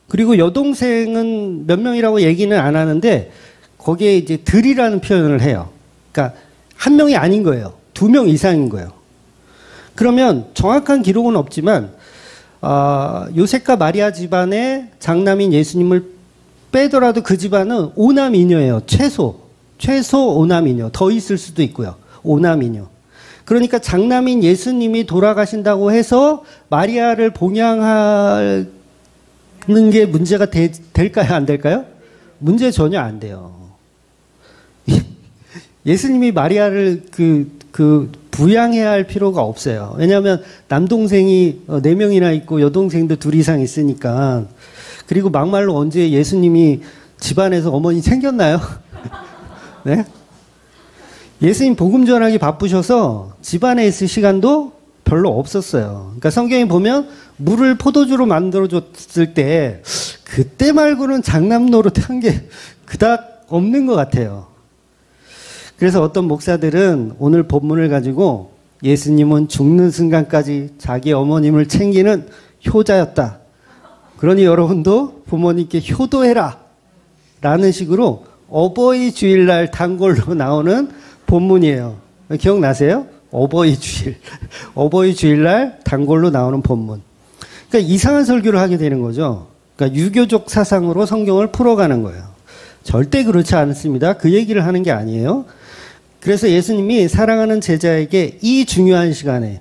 그리고 여동생은 몇 명이라고 얘기는 안 하는데 거기에 이제 들이라는 표현을 해요. 그러니까 한 명이 아닌 거예요. 2명 이상인 거예요. 그러면 정확한 기록은 없지만 요셉과 마리아 집안의 장남인 예수님을 빼더라도 그 집안은 5남이녀예요. 최소 5남이녀. 더 있을 수도 있고요. 5남이녀. 그러니까 장남인 예수님이 돌아가신다고 해서 마리아를 봉양하는 게 문제가 될까요? 안 될까요? 문제 전혀 안 돼요. 예수님이 마리아를 부양해야 할 필요가 없어요. 왜냐하면 남동생이 4명이나 있고 여동생도 2 이상 있으니까. 그리고 막말로 언제 예수님이 집안에서 어머니 챙겼나요? 네? 예수님 복음 전하기 바쁘셔서 집안에 있을 시간도 별로 없었어요. 그러니까 성경에 보면 물을 포도주로 만들어줬을 때 그때 말고는 장남 노릇한 게 그닥 없는 것 같아요. 그래서 어떤 목사들은 오늘 본문을 가지고 예수님은 죽는 순간까지 자기 어머님을 챙기는 효자였다. 그러니 여러분도 부모님께 효도해라. 라는 식으로 어버이 주일날 단골로 나오는 본문이에요. 기억나세요? 어버이 주일. 어버이 주일날 단골로 나오는 본문. 그러니까 이상한 설교를 하게 되는 거죠. 그러니까 유교적 사상으로 성경을 풀어가는 거예요. 절대 그렇지 않습니다. 그 얘기를 하는 게 아니에요. 그래서 예수님이 사랑하는 제자에게 이 중요한 시간에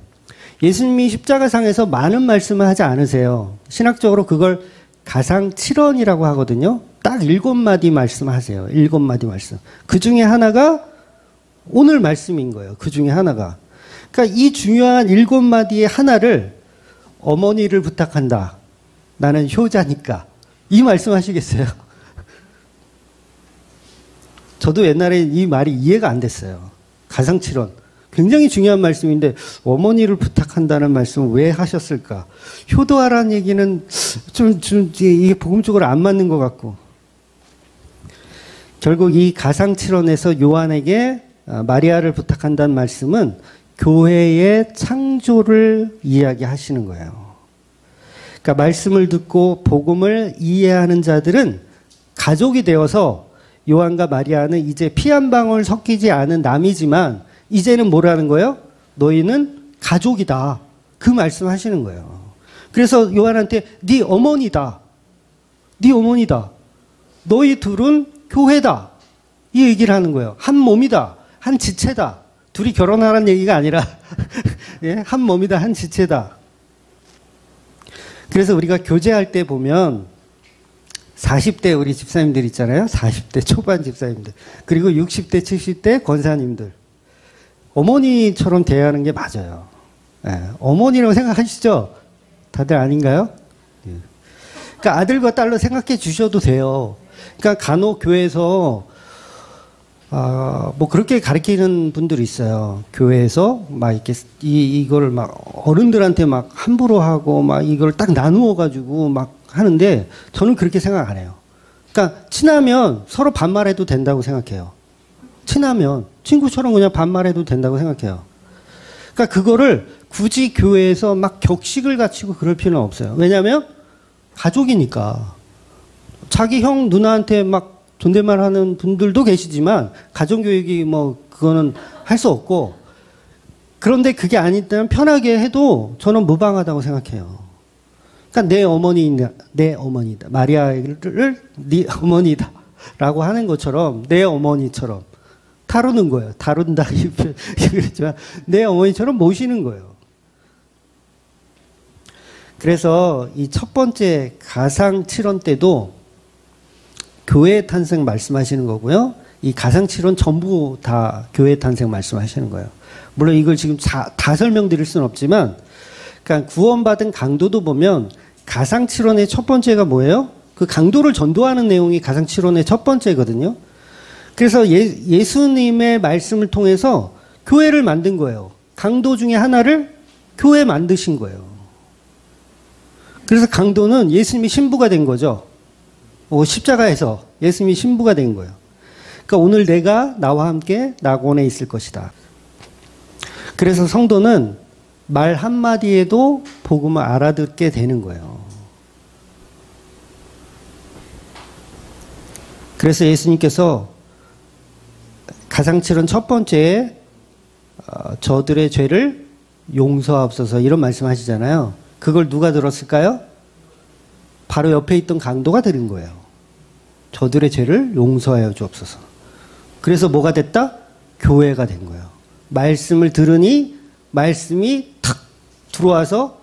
예수님이 십자가상에서 많은 말씀을 하지 않으세요. 신학적으로 그걸 가상칠언이라고 하거든요. 딱 7마디 말씀하세요. 7마디 말씀. 그 중에 하나가 오늘 말씀인 거예요. 그 중에 하나가. 그러니까 이 중요한 7마디의 하나를 어머니를 부탁한다. 나는 효자니까. 이 말씀 하시겠어요? 저도 옛날에 이 말이 이해가 안 됐어요. 가상칠언. 굉장히 중요한 말씀인데 어머니를 부탁한다는 말씀을 왜 하셨을까? 효도하라는 얘기는 좀 이게 복음적으로 안 맞는 것 같고. 결국 이 가상칠언에서 요한에게 마리아를 부탁한다는 말씀은 교회의 창조를 이야기하시는 거예요. 그러니까 말씀을 듣고 복음을 이해하는 자들은 가족이 되어서 요한과 마리아는 이제 피 한 방울 섞이지 않은 남이지만 이제는 뭐라는 거예요? 너희는 가족이다. 그 말씀하시는 거예요. 그래서 요한한테 네 어머니다. 네 어머니다. 너희 둘은 교회다. 이 얘기를 하는 거예요. 한 몸이다. 한 지체다. 둘이 결혼하라는 얘기가 아니라 예? 한 몸이다. 한 지체다. 그래서 우리가 교제할 때 보면 40대 우리 집사님들 있잖아요. 40대 초반 집사님들. 그리고 60대, 70대 권사님들. 어머니처럼 대하는 게 맞아요. 예, 어머니라고 생각하시죠? 다들 아닌가요? 예. 그러니까 아들과 딸로 생각해 주셔도 돼요. 그러니까 간혹 교회에서 뭐 그렇게 가르치는 분들이 있어요. 교회에서 막 이렇게 이거를 막 어른들한테 막 함부로 하고 막 이걸 딱 나누어 가지고 막 하는데 저는 그렇게 생각 안 해요. 그러니까 친하면 서로 반말해도 된다고 생각해요. 친하면 친구처럼 그냥 반말해도 된다고 생각해요. 그러니까 그거를 굳이 교회에서 막 격식을 갖추고 그럴 필요는 없어요. 왜냐하면 가족이니까. 자기 형 누나한테 막 존댓말 하는 분들도 계시지만 가정교육이 뭐 그거는 할 수 없고, 그런데 그게 아니다면 편하게 해도 저는 무방하다고 생각해요. 그러니까 내 어머니다. 마리아를 네 어머니다 라고 하는 것처럼 내 어머니처럼 다루는 거예요. 다룬다 그랬지만 내 어머니처럼 모시는 거예요. 그래서 이 첫 번째 가상칠언 때도 교회 탄생 말씀하시는 거고요. 이 가상칠언 전부 다 교회 탄생 말씀하시는 거예요. 물론 이걸 지금 다 설명드릴 수는 없지만, 그러니까 구원받은 강도도 보면 가상칠언의 첫 번째가 뭐예요? 그 강도를 전도하는 내용이 가상칠언의 첫 번째거든요. 그래서 예수님의 말씀을 통해서 교회를 만든 거예요. 강도 중에 하나를 교회 만드신 거예요. 그래서 강도는 예수님이 신부가 된 거죠. 십자가에서 예수님이 신부가 된 거예요. 그러니까 오늘 내가 나와 함께 낙원에 있을 것이다. 그래서 성도는 말 한마디에도 복음을 알아듣게 되는 거예요. 그래서 예수님께서 가상칠언 첫 번째에 저들의 죄를 용서하옵소서 이런 말씀하시잖아요. 그걸 누가 들었을까요? 바로 옆에 있던 강도가 들은 거예요. 저들의 죄를 용서하여 주옵소서. 그래서 뭐가 됐다? 교회가 된 거예요. 말씀을 들으니 말씀이 탁 들어와서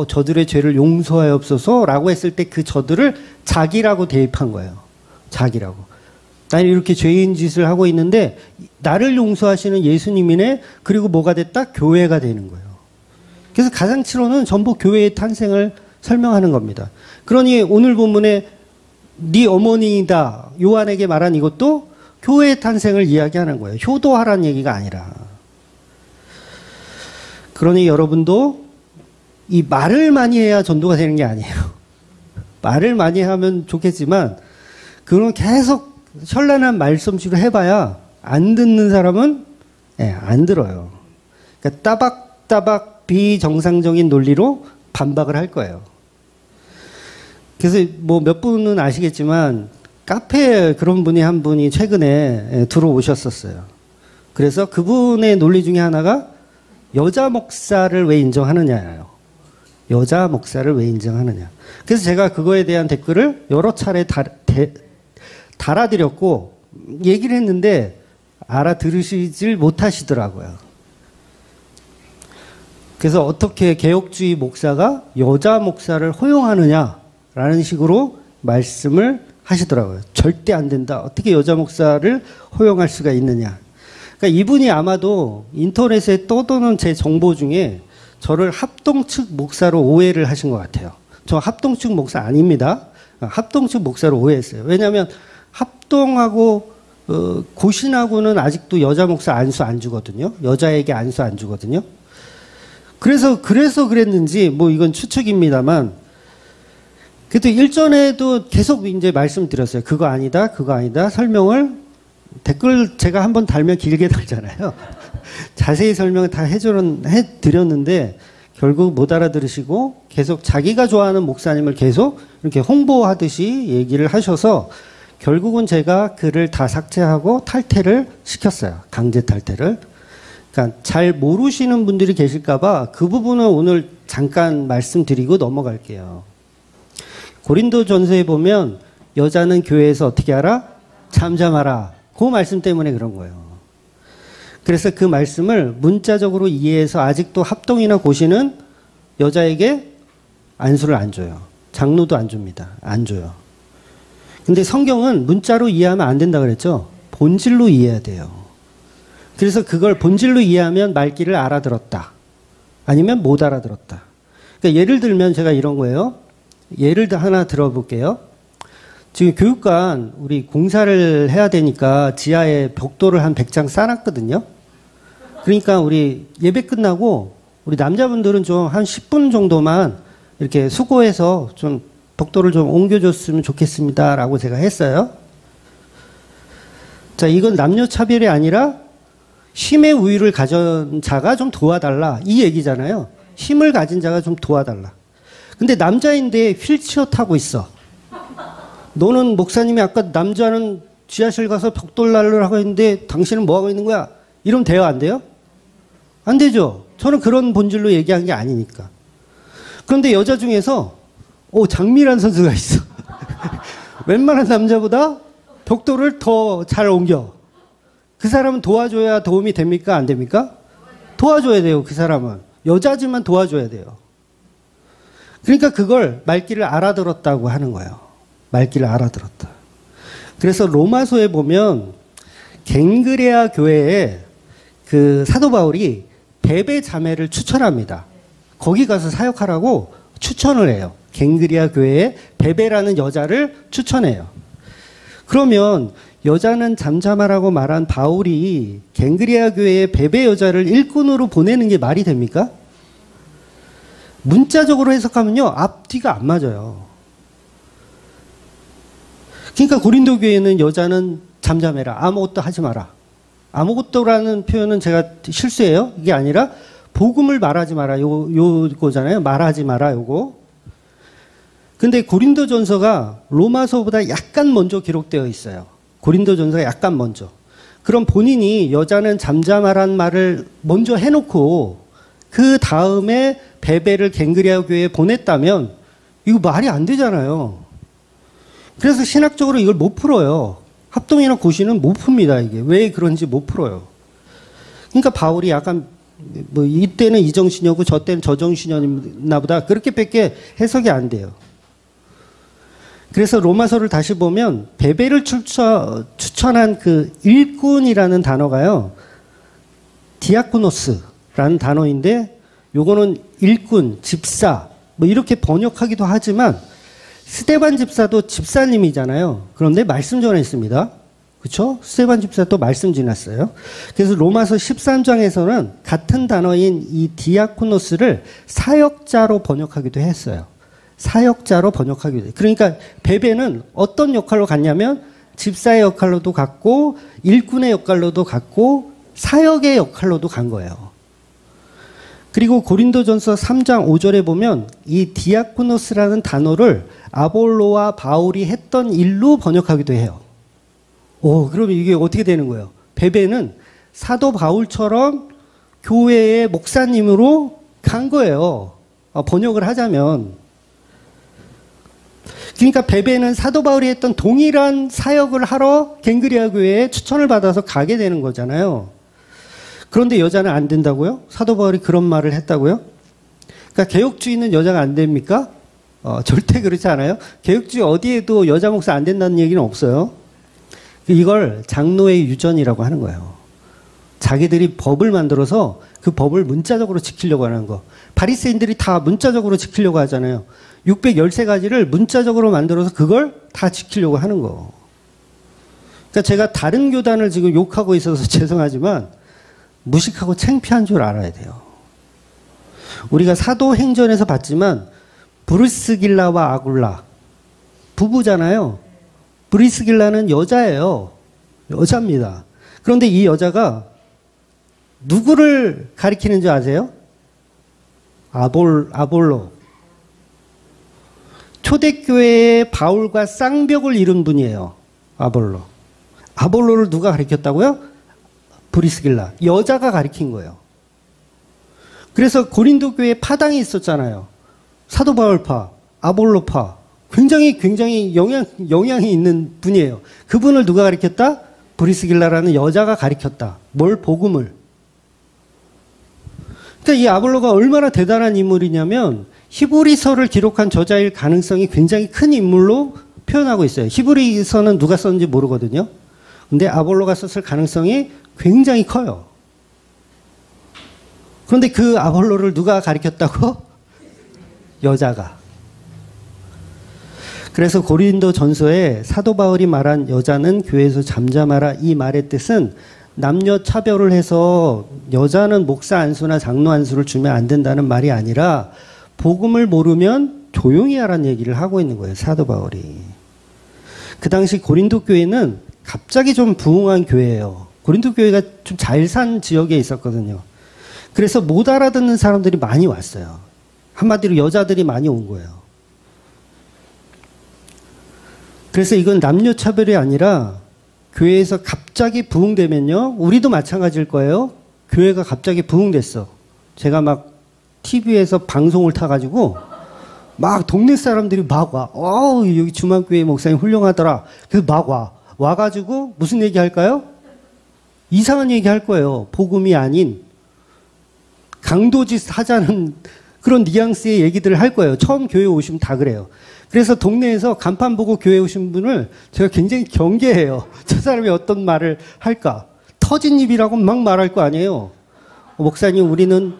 저들의 죄를 용서하옵소서 라고 했을 때 그 저들을 자기라고 대입한 거예요. 자기라고. 나는 이렇게 죄인 짓을 하고 있는데 나를 용서하시는 예수님이네. 그리고 뭐가 됐다? 교회가 되는 거예요. 그래서 가상칠언은 전부 교회의 탄생을 설명하는 겁니다. 그러니 오늘 본문에 네 어머니이다 요한에게 말한 이것도 교회의 탄생을 이야기하는 거예요. 효도하라는 얘기가 아니라. 그러니 여러분도 이 말을 많이 해야 전도가 되는 게 아니에요. 말을 많이 하면 좋겠지만 그건 계속 현란한 말솜씨로 해봐야 안 듣는 사람은 안 들어요. 그러니까 따박따박 비정상적인 논리로 반박을 할 거예요. 그래서 뭐 몇 분은 아시겠지만 카페에 그런 분이 한 분이 최근에 들어오셨었어요. 그래서 그분의 논리 중에 하나가 여자 목사를 왜 인정하느냐예요. 여자 목사를 왜 인정하느냐. 그래서 제가 그거에 대한 댓글을 여러 차례 달아드렸고 얘기를 했는데 알아들으시질 못하시더라고요. 그래서 어떻게 개혁주의 목사가 여자 목사를 허용하느냐라는 식으로 말씀을 하시더라고요. 절대 안 된다. 어떻게 여자 목사를 허용할 수가 있느냐. 그러니까 이분이 아마도 인터넷에 떠도는 제 정보 중에 저를 합동 측 목사로 오해를 하신 것 같아요. 저 합동 측 목사 아닙니다. 합동 측 목사로 오해했어요. 왜냐하면 합동하고 고신하고는 아직도 여자 목사 안수 안 주거든요. 여자에게 안수 안 주거든요. 그래서 그랬는지 뭐 이건 추측입니다만 그때 일전에도 계속 이제 말씀드렸어요. 그거 아니다, 그거 아니다. 설명을 댓글 제가 한번 달면 길게 달잖아요. 자세히 설명을 다 해드렸는데 결국 못 알아들으시고 계속 자기가 좋아하는 목사님을 계속 이렇게 홍보하듯이 얘기를 하셔서 결국은 제가 글을 다 삭제하고 탈퇴를 시켰어요. 강제 탈퇴를. 그러니까 잘 모르시는 분들이 계실까봐 그 부분은 오늘 잠깐 말씀드리고 넘어갈게요. 고린도전서에 보면 여자는 교회에서 어떻게 하라? 잠잠하라. 그 말씀 때문에 그런 거예요. 그래서 그 말씀을 문자적으로 이해해서 아직도 합동이나 고시는 여자에게 안수를 안 줘요. 장로도 안 줍니다. 안 줘요. 근데 성경은 문자로 이해하면 안 된다 그랬죠? 본질로 이해해야 돼요. 그래서 그걸 본질로 이해하면 말귀를 알아들었다. 아니면 못 알아들었다. 그러니까 예를 들면 제가 이런 거예요. 예를 하나 들어볼게요. 지금 교육관 우리 공사를 해야 되니까 지하에 벽돌을 한 100장 쌓아놨거든요. 그러니까 우리 예배 끝나고 우리 남자분들은 좀 한 10분 정도만 이렇게 수고해서 좀 복도를 좀 옮겨줬으면 좋겠습니다라고 제가 했어요. 자, 이건 남녀 차별이 아니라 힘의 우위를 가진 자가 좀 도와달라 이 얘기잖아요. 힘을 가진 자가 좀 도와달라. 근데 남자인데 휠체어 타고 있어. 너는 목사님이 아까 남자는 지하실 가서 벽돌 날르라고 했는데 당신은 뭐 하고 있는 거야? 이러면 돼요, 안 돼요? 안 되죠. 저는 그런 본질로 얘기한 게 아니니까. 그런데 여자 중에서 장미란 선수가 있어. 웬만한 남자보다 벽돌을 더 잘 옮겨. 그 사람은 도와줘야 도움이 됩니까? 안 됩니까? 도와줘야 돼요, 그 사람은. 여자지만 도와줘야 돼요. 그러니까 그걸 말귀를 알아들었다고 하는 거예요. 말귀를 알아들었다. 그래서 로마서에 보면 갱그레아 교회에 그 사도 바울이 베베 자매를 추천합니다. 거기 가서 사역하라고 추천을 해요. 갱그레아 교회에 베베라는 여자를 추천해요. 그러면 여자는 잠잠하라고 말한 바울이 갱그레아 교회에 베베 여자를 일꾼으로 보내는 게 말이 됩니까? 문자적으로 해석하면요, 앞뒤가 안 맞아요. 그러니까 고린도 교회는 여자는 잠잠해라. 아무것도 하지 마라. 아무것도라는 표현은 제가 실수예요. 이게 아니라 복음을 말하지 마라. 요거잖아요. 말하지 마라. 요거. 근데 고린도전서가 로마서보다 약간 먼저 기록되어 있어요. 고린도전서가 약간 먼저. 그럼 본인이 여자는 잠잠하란 말을 먼저 해놓고 그 다음에 베베를 갱그레아 교회에 보냈다면 이거 말이 안 되잖아요. 그래서 신학적으로 이걸 못 풀어요. 합동이나 고시는 못 풉니다. 이게 왜 그런지 못 풀어요. 그러니까 바울이 약간 뭐 이때는 이 정신이었고 저 때는 저 정신이었나 보다 그렇게밖에 해석이 안 돼요. 그래서 로마서를 다시 보면 베베를 추천한 그 일꾼이라는 단어가요, 디아코노스라는 단어인데 요거는 일꾼, 집사 뭐 이렇게 번역하기도 하지만 스데반 집사도 집사님이잖아요. 그런데 말씀 전했습니다. 그렇죠? 스데반 집사도 말씀 지났어요. 그래서 로마서 13장에서는 같은 단어인 이 디아코노스를 사역자로 번역하기도 했어요. 사역자로 번역하기도 해요. 그러니까 베베는 어떤 역할로 갔냐면 집사의 역할로도 갔고 일꾼의 역할로도 갔고 사역의 역할로도 간 거예요. 그리고 고린도전서 3장 5절에 보면 이 디아코노스라는 단어를 아볼로와 바울이 했던 일로 번역하기도 해요. 그럼 이게 어떻게 되는 거예요? 베베는 사도 바울처럼 교회의 목사님으로 간 거예요. 번역을 하자면. 그러니까 베베는 사도 바울이 했던 동일한 사역을 하러 갱그레아 교회에 추천을 받아서 가게 되는 거잖아요. 그런데 여자는 안 된다고요? 사도 바울이 그런 말을 했다고요? 그러니까 개혁주의는 여자가 안 됩니까? 절대 그렇지 않아요. 개혁주의 어디에도 여자 목사 안 된다는 얘기는 없어요. 이걸 장로의 유전이라고 하는 거예요. 자기들이 법을 만들어서 그 법을 문자적으로 지키려고 하는 거. 바리새인들이 다 문자적으로 지키려고 하잖아요. 613가지를 문자적으로 만들어서 그걸 다 지키려고 하는 거. 그러니까 제가 다른 교단을 지금 욕하고 있어서 죄송하지만 무식하고 창피한 줄 알아야 돼요. 우리가 사도행전에서 봤지만 브리스길라와 아굴라 부부잖아요. 브리스길라는 여자예요. 여자입니다. 그런데 이 여자가 누구를 가리키는 줄 아세요? 아볼로. 초대교회의 바울과 쌍벽을 이룬 분이에요. 아볼로. 아볼로를 누가 가리켰다고요? 브리스길라. 여자가 가리킨 거예요. 그래서 고린도 교회에 파당이 있었잖아요. 사도 바울파, 아볼로파. 굉장히 영향이 있는 분이에요. 그분을 누가 가리켰다? 브리스길라라는 여자가 가리켰다. 뭘? 복음을. 그러니까 이 아볼로가 얼마나 대단한 인물이냐면 히브리서를 기록한 저자일 가능성이 굉장히 큰 인물로 표현하고 있어요. 히브리서는 누가 썼는지 모르거든요. 근데 아볼로가 썼을 가능성이 굉장히 커요. 그런데 그 아볼로를 누가 가리켰다고? 여자가. 그래서 고린도 전서에 사도 바울이 말한 여자는 교회에서 잠잠하라 이 말의 뜻은 남녀 차별을 해서 여자는 목사 안수나 장로 안수를 주면 안 된다는 말이 아니라 복음을 모르면 조용히 하라는 얘기를 하고 있는 거예요. 사도 바울이. 그 당시 고린도 교회는 갑자기 좀 부흥한 교회예요. 고린도 교회가 좀 잘 산 지역에 있었거든요. 그래서 못 알아듣는 사람들이 많이 왔어요. 한마디로 여자들이 많이 온 거예요. 그래서 이건 남녀 차별이 아니라 교회에서 갑자기 부흥되면요. 우리도 마찬가지일 거예요. 교회가 갑자기 부흥됐어. 제가 막 TV에서 방송을 타가지고 막 동네 사람들이 막 와. 여기 주만교회 목사님 훌륭하더라. 그래서 막 와. 와가지고 무슨 얘기 할까요? 이상한 얘기 할 거예요. 복음이 아닌 강도짓 하자는 그런 뉘앙스의 얘기들을 할 거예요. 처음 교회 오시면 다 그래요. 그래서 동네에서 간판 보고 교회 오신 분을 제가 굉장히 경계해요. 저 사람이 어떤 말을 할까? 터진 입이라고 막 말할 거 아니에요. 목사님, 우리는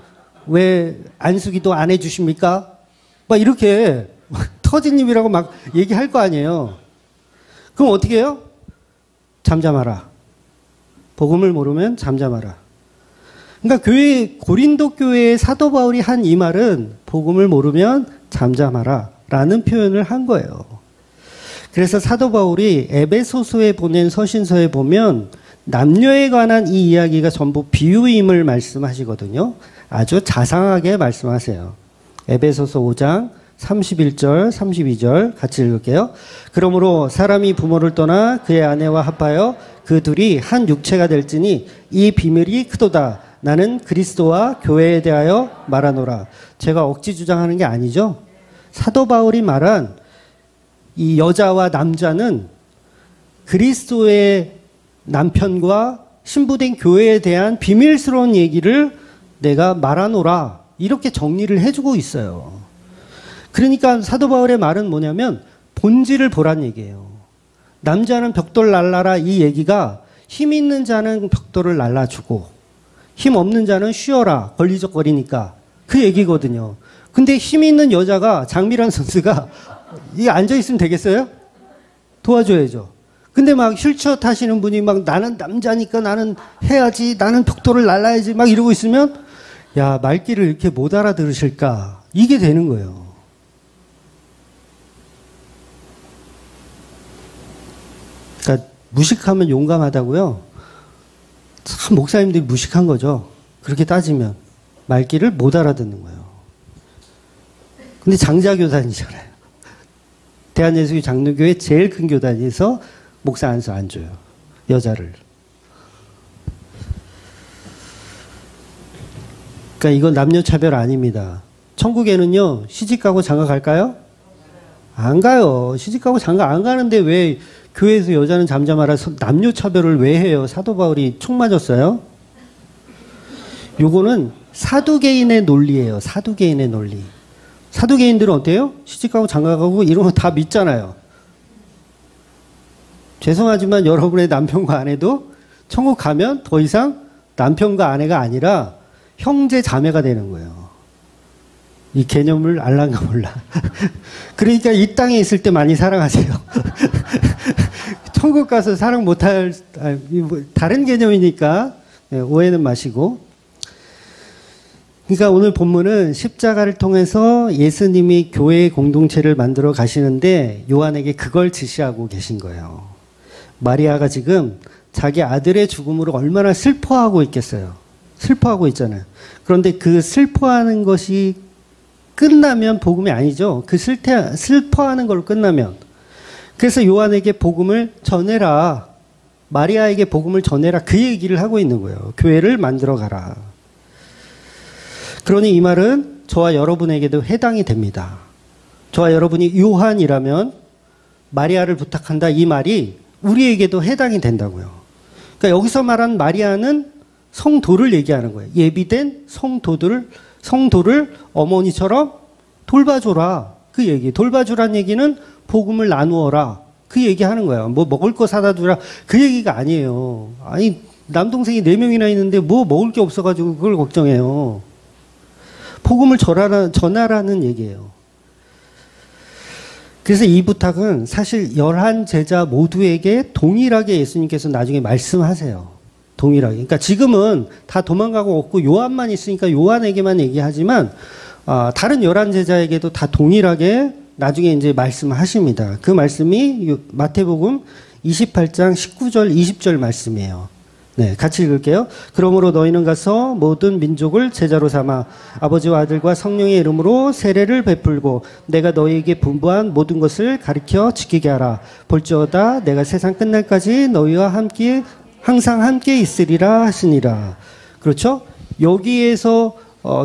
왜 안수기도 안 해주십니까? 막 이렇게 터진 입이라고 막 얘기할 거 아니에요. 그럼 어떻게 해요? 잠잠하라. 복음을 모르면 잠잠하라. 그러니까 고린도 교회의 사도 바울이 한 이 말은 복음을 모르면 잠잠하라 라는 표현을 한 거예요. 그래서 사도 바울이 에베소서에 보낸 서신서에 보면 남녀에 관한 이 이야기가 전부 비유임을 말씀하시거든요. 아주 자상하게 말씀하세요. 에베소서 5장 31절, 32절 같이 읽을게요. 그러므로 사람이 부모를 떠나 그의 아내와 합하여 그 둘이 한 육체가 될지니 이 비밀이 크도다. 나는 그리스도와 교회에 대하여 말하노라. 제가 억지 주장하는 게 아니죠. 사도 바울이 말한 이 여자와 남자는 그리스도의 남편과 신부된 교회에 대한 비밀스러운 얘기를 내가 말하노라. 이렇게 정리를 해주고 있어요. 그러니까 사도 바울의 말은 뭐냐면 본질을 보란 얘기예요. 남자는 벽돌 날라라 이 얘기가 힘 있는 자는 벽돌을 날라주고 힘 없는 자는 쉬어라 걸리적거리니까 그 얘기거든요. 근데 힘 있는 여자가 장미란 선수가 이 앉아있으면 되겠어요? 도와줘야죠. 근데 막 휠체어 타시는 분이 막 나는 남자니까 나는 해야지 나는 벽돌을 날라야지 막 이러고 있으면 야 말귀를 이렇게 못 알아들으실까 이게 되는 거예요. 그러니까 무식하면 용감하다고요. 참 목사님들이 무식한 거죠. 그렇게 따지면 말귀를 못 알아듣는 거예요. 근데 장자교단이잖아요. 대한예수교 장로교회 제일 큰 교단에서 목사 안수 안 줘요. 여자를. 그러니까 이건 남녀 차별 아닙니다. 천국에는요 시집가고 장가 갈까요? 안 가요. 시집가고 장가 안 가는데 왜 교회에서 여자는 잠잠하라 남녀 차별을 왜 해요? 사도 바울이 총 맞았어요? 요거는 사두개인의 논리예요. 사두개인의 논리. 사두개인들은 어때요? 시집가고 장가가고 이런 거 다 믿잖아요. 죄송하지만 여러분의 남편과 아내도 천국 가면 더 이상 남편과 아내가 아니라 형제 자매가 되는 거예요. 이 개념을 알란가 몰라. 그러니까 이 땅에 있을 때 많이 사랑하세요. 천국 가서 사랑 못할 다른 개념이니까 오해는 마시고. 그러니까 오늘 본문은 십자가를 통해서 예수님이 교회의 공동체를 만들어 가시는데 요한에게 그걸 지시하고 계신 거예요. 마리아가 지금 자기 아들의 죽음으로 얼마나 슬퍼하고 있겠어요. 슬퍼하고 있잖아요. 그런데 그 슬퍼하는 것이 끝나면 복음이 아니죠. 그 슬퍼하는 걸로 끝나면. 그래서 요한에게 복음을 전해라. 마리아에게 복음을 전해라. 그 얘기를 하고 있는 거예요. 교회를 만들어 가라. 그러니 이 말은 저와 여러분에게도 해당이 됩니다. 저와 여러분이 요한이라면 마리아를 부탁한다. 이 말이 우리에게도 해당이 된다고요. 그러니까 여기서 말한 마리아는 성도를 얘기하는 거예요. 예비된 성도를 어머니처럼 돌봐줘라. 그 얘기. 돌봐주란 얘기는 복음을 나누어라. 그 얘기 하는 거예요. 뭐 먹을 거 사다 주라. 그 얘기가 아니에요. 아니, 남동생이 4명이나 있는데 뭐 먹을 게 없어가지고 그걸 걱정해요. 복음을 전하라는 얘기예요. 그래서 이 부탁은 사실 11제자 모두에게 동일하게 예수님께서 나중에 말씀하세요. 동일하게. 그러니까 지금은 다 도망가고 없고 요한만 있으니까 요한에게만 얘기하지만 다른 11제자에게도 다 동일하게 나중에 이제 말씀하십니다. 그 말씀이 마태복음 28장 19절 20절 말씀이에요. 네, 같이 읽을게요. 그러므로 너희는 가서 모든 민족을 제자로 삼아 아버지와 아들과 성령의 이름으로 세례를 베풀고 내가 너희에게 분부한 모든 것을 가르쳐 지키게 하라. 볼지어다 내가 세상 끝날까지 너희와 함께 항상 함께 있으리라 하시니라. 그렇죠? 여기에서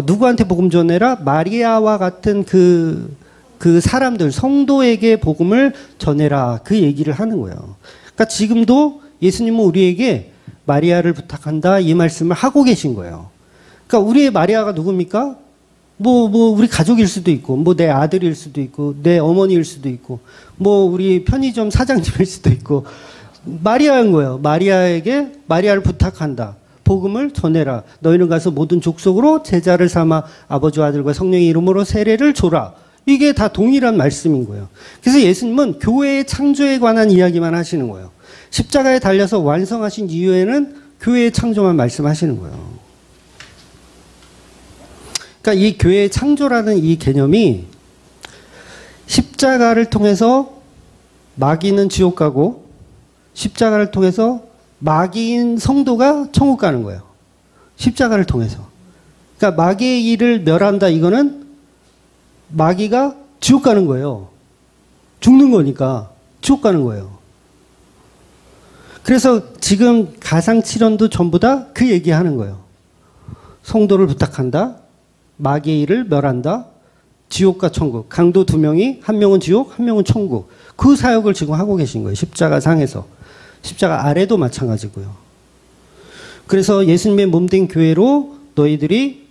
누구한테 복음 전해라? 마리아와 같은 그 사람들, 성도에게 복음을 전해라. 그 얘기를 하는 거예요. 그러니까 지금도 예수님은 우리에게 마리아를 부탁한다 이 말씀을 하고 계신 거예요. 그러니까 우리의 마리아가 누굽니까? 우리 가족일 수도 있고, 내 아들일 수도 있고, 내 어머니일 수도 있고, 우리 편의점 사장님일 수도 있고, 마리아인 거예요. 마리아를 부탁한다. 복음을 전해라. 너희는 가서 모든 족속으로 제자를 삼아 아버지와 아들과 성령의 이름으로 세례를 줘라. 이게 다 동일한 말씀인 거예요. 그래서 예수님은 교회의 창조에 관한 이야기만 하시는 거예요. 십자가에 달려서 완성하신 이후에는 교회의 창조만 말씀하시는 거예요. 그러니까 이 교회의 창조라는 이 개념이 십자가를 통해서 마귀는 지옥 가고 십자가를 통해서 마귀인 성도가 천국 가는 거예요. 십자가를 통해서. 그러니까 마귀의 일을 멸한다 이거는 마귀가 지옥 가는 거예요. 죽는 거니까 지옥 가는 거예요. 그래서 지금 가상칠언도 전부 다 그 얘기하는 거예요. 성도를 부탁한다. 마귀의 일을 멸한다. 지옥과 천국. 강도 두 명이 한 명은 지옥, 한 명은 천국. 그 사역을 지금 하고 계신 거예요. 십자가 상에서. 십자가 아래도 마찬가지고요. 그래서 예수님의 몸된 교회로 너희들이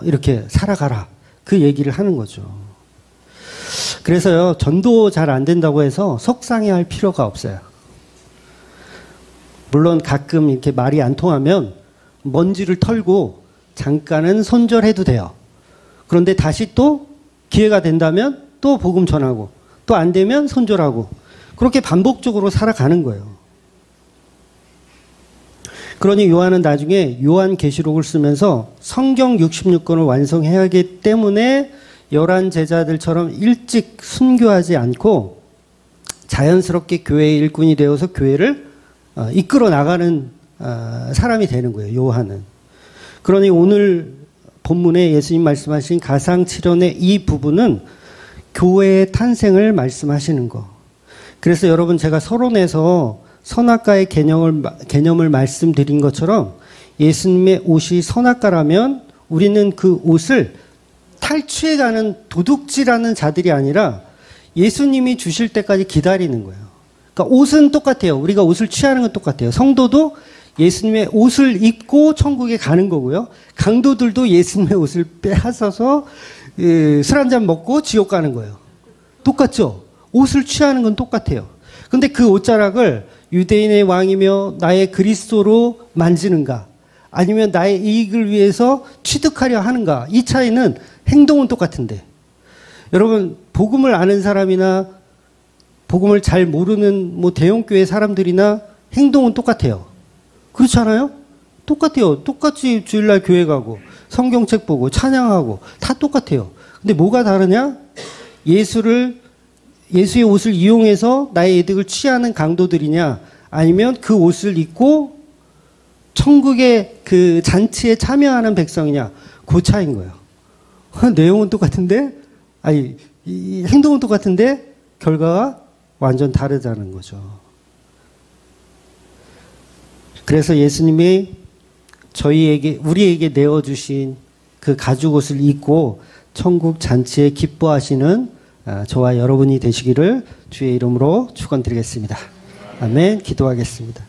이렇게 살아가라. 그 얘기를 하는 거죠. 그래서요. 전도 잘 안 된다고 해서 속상해할 필요가 없어요. 물론 가끔 이렇게 말이 안 통하면 먼지를 털고 잠깐은 손절해도 돼요. 그런데 다시 또 기회가 된다면 또 복음 전하고 또 안 되면 손절하고 그렇게 반복적으로 살아가는 거예요. 그러니 요한은 나중에 요한계시록을 쓰면서 성경 66권을 완성해야 하기 때문에 11제자들처럼 일찍 순교하지 않고 자연스럽게 교회의 일꾼이 되어서 교회를 이끌어 나가는 사람이 되는 거예요. 요한은. 그러니 오늘 본문에 예수님 말씀하신 가상칠언의 이 부분은 교회의 탄생을 말씀하시는 거. 그래서 여러분 제가 서론에서 선악과의 개념을 말씀드린 것처럼 예수님의 옷이 선악과라면 우리는 그 옷을 탈취해가는 도둑질하는 자들이 아니라 예수님이 주실 때까지 기다리는 거예요. 그러니까 옷은 똑같아요. 우리가 옷을 취하는 건 똑같아요. 성도도 예수님의 옷을 입고 천국에 가는 거고요. 강도들도 예수님의 옷을 빼앗아서 술 한잔 먹고 지옥 가는 거예요. 똑같죠? 옷을 취하는 건 똑같아요. 근데 그 옷자락을 유대인의 왕이며 나의 그리스도로 만지는가? 아니면 나의 이익을 위해서 취득하려 하는가? 이 차이는 행동은 똑같은데. 여러분, 복음을 아는 사람이나 복음을 잘 모르는 대형교회 사람들이나 행동은 똑같아요. 그렇지 않아요? 똑같아요. 똑같이 주일날 교회 가고 성경책 보고 찬양하고 다 똑같아요. 근데 뭐가 다르냐? 예수의 옷을 이용해서 나의 이득을 취하는 강도들이냐 아니면 그 옷을 입고 천국의 그 잔치에 참여하는 백성이냐 그 차이인 거예요. 내용은 똑같은데 이 행동은 똑같은데 결과가 완전 다르다는 거죠. 그래서 예수님이 우리에게 내어주신 그 가죽옷을 입고 천국 잔치에 기뻐하시는 저와 여러분이 되시기를 주의 이름으로 축원드리겠습니다. 아멘. 기도하겠습니다.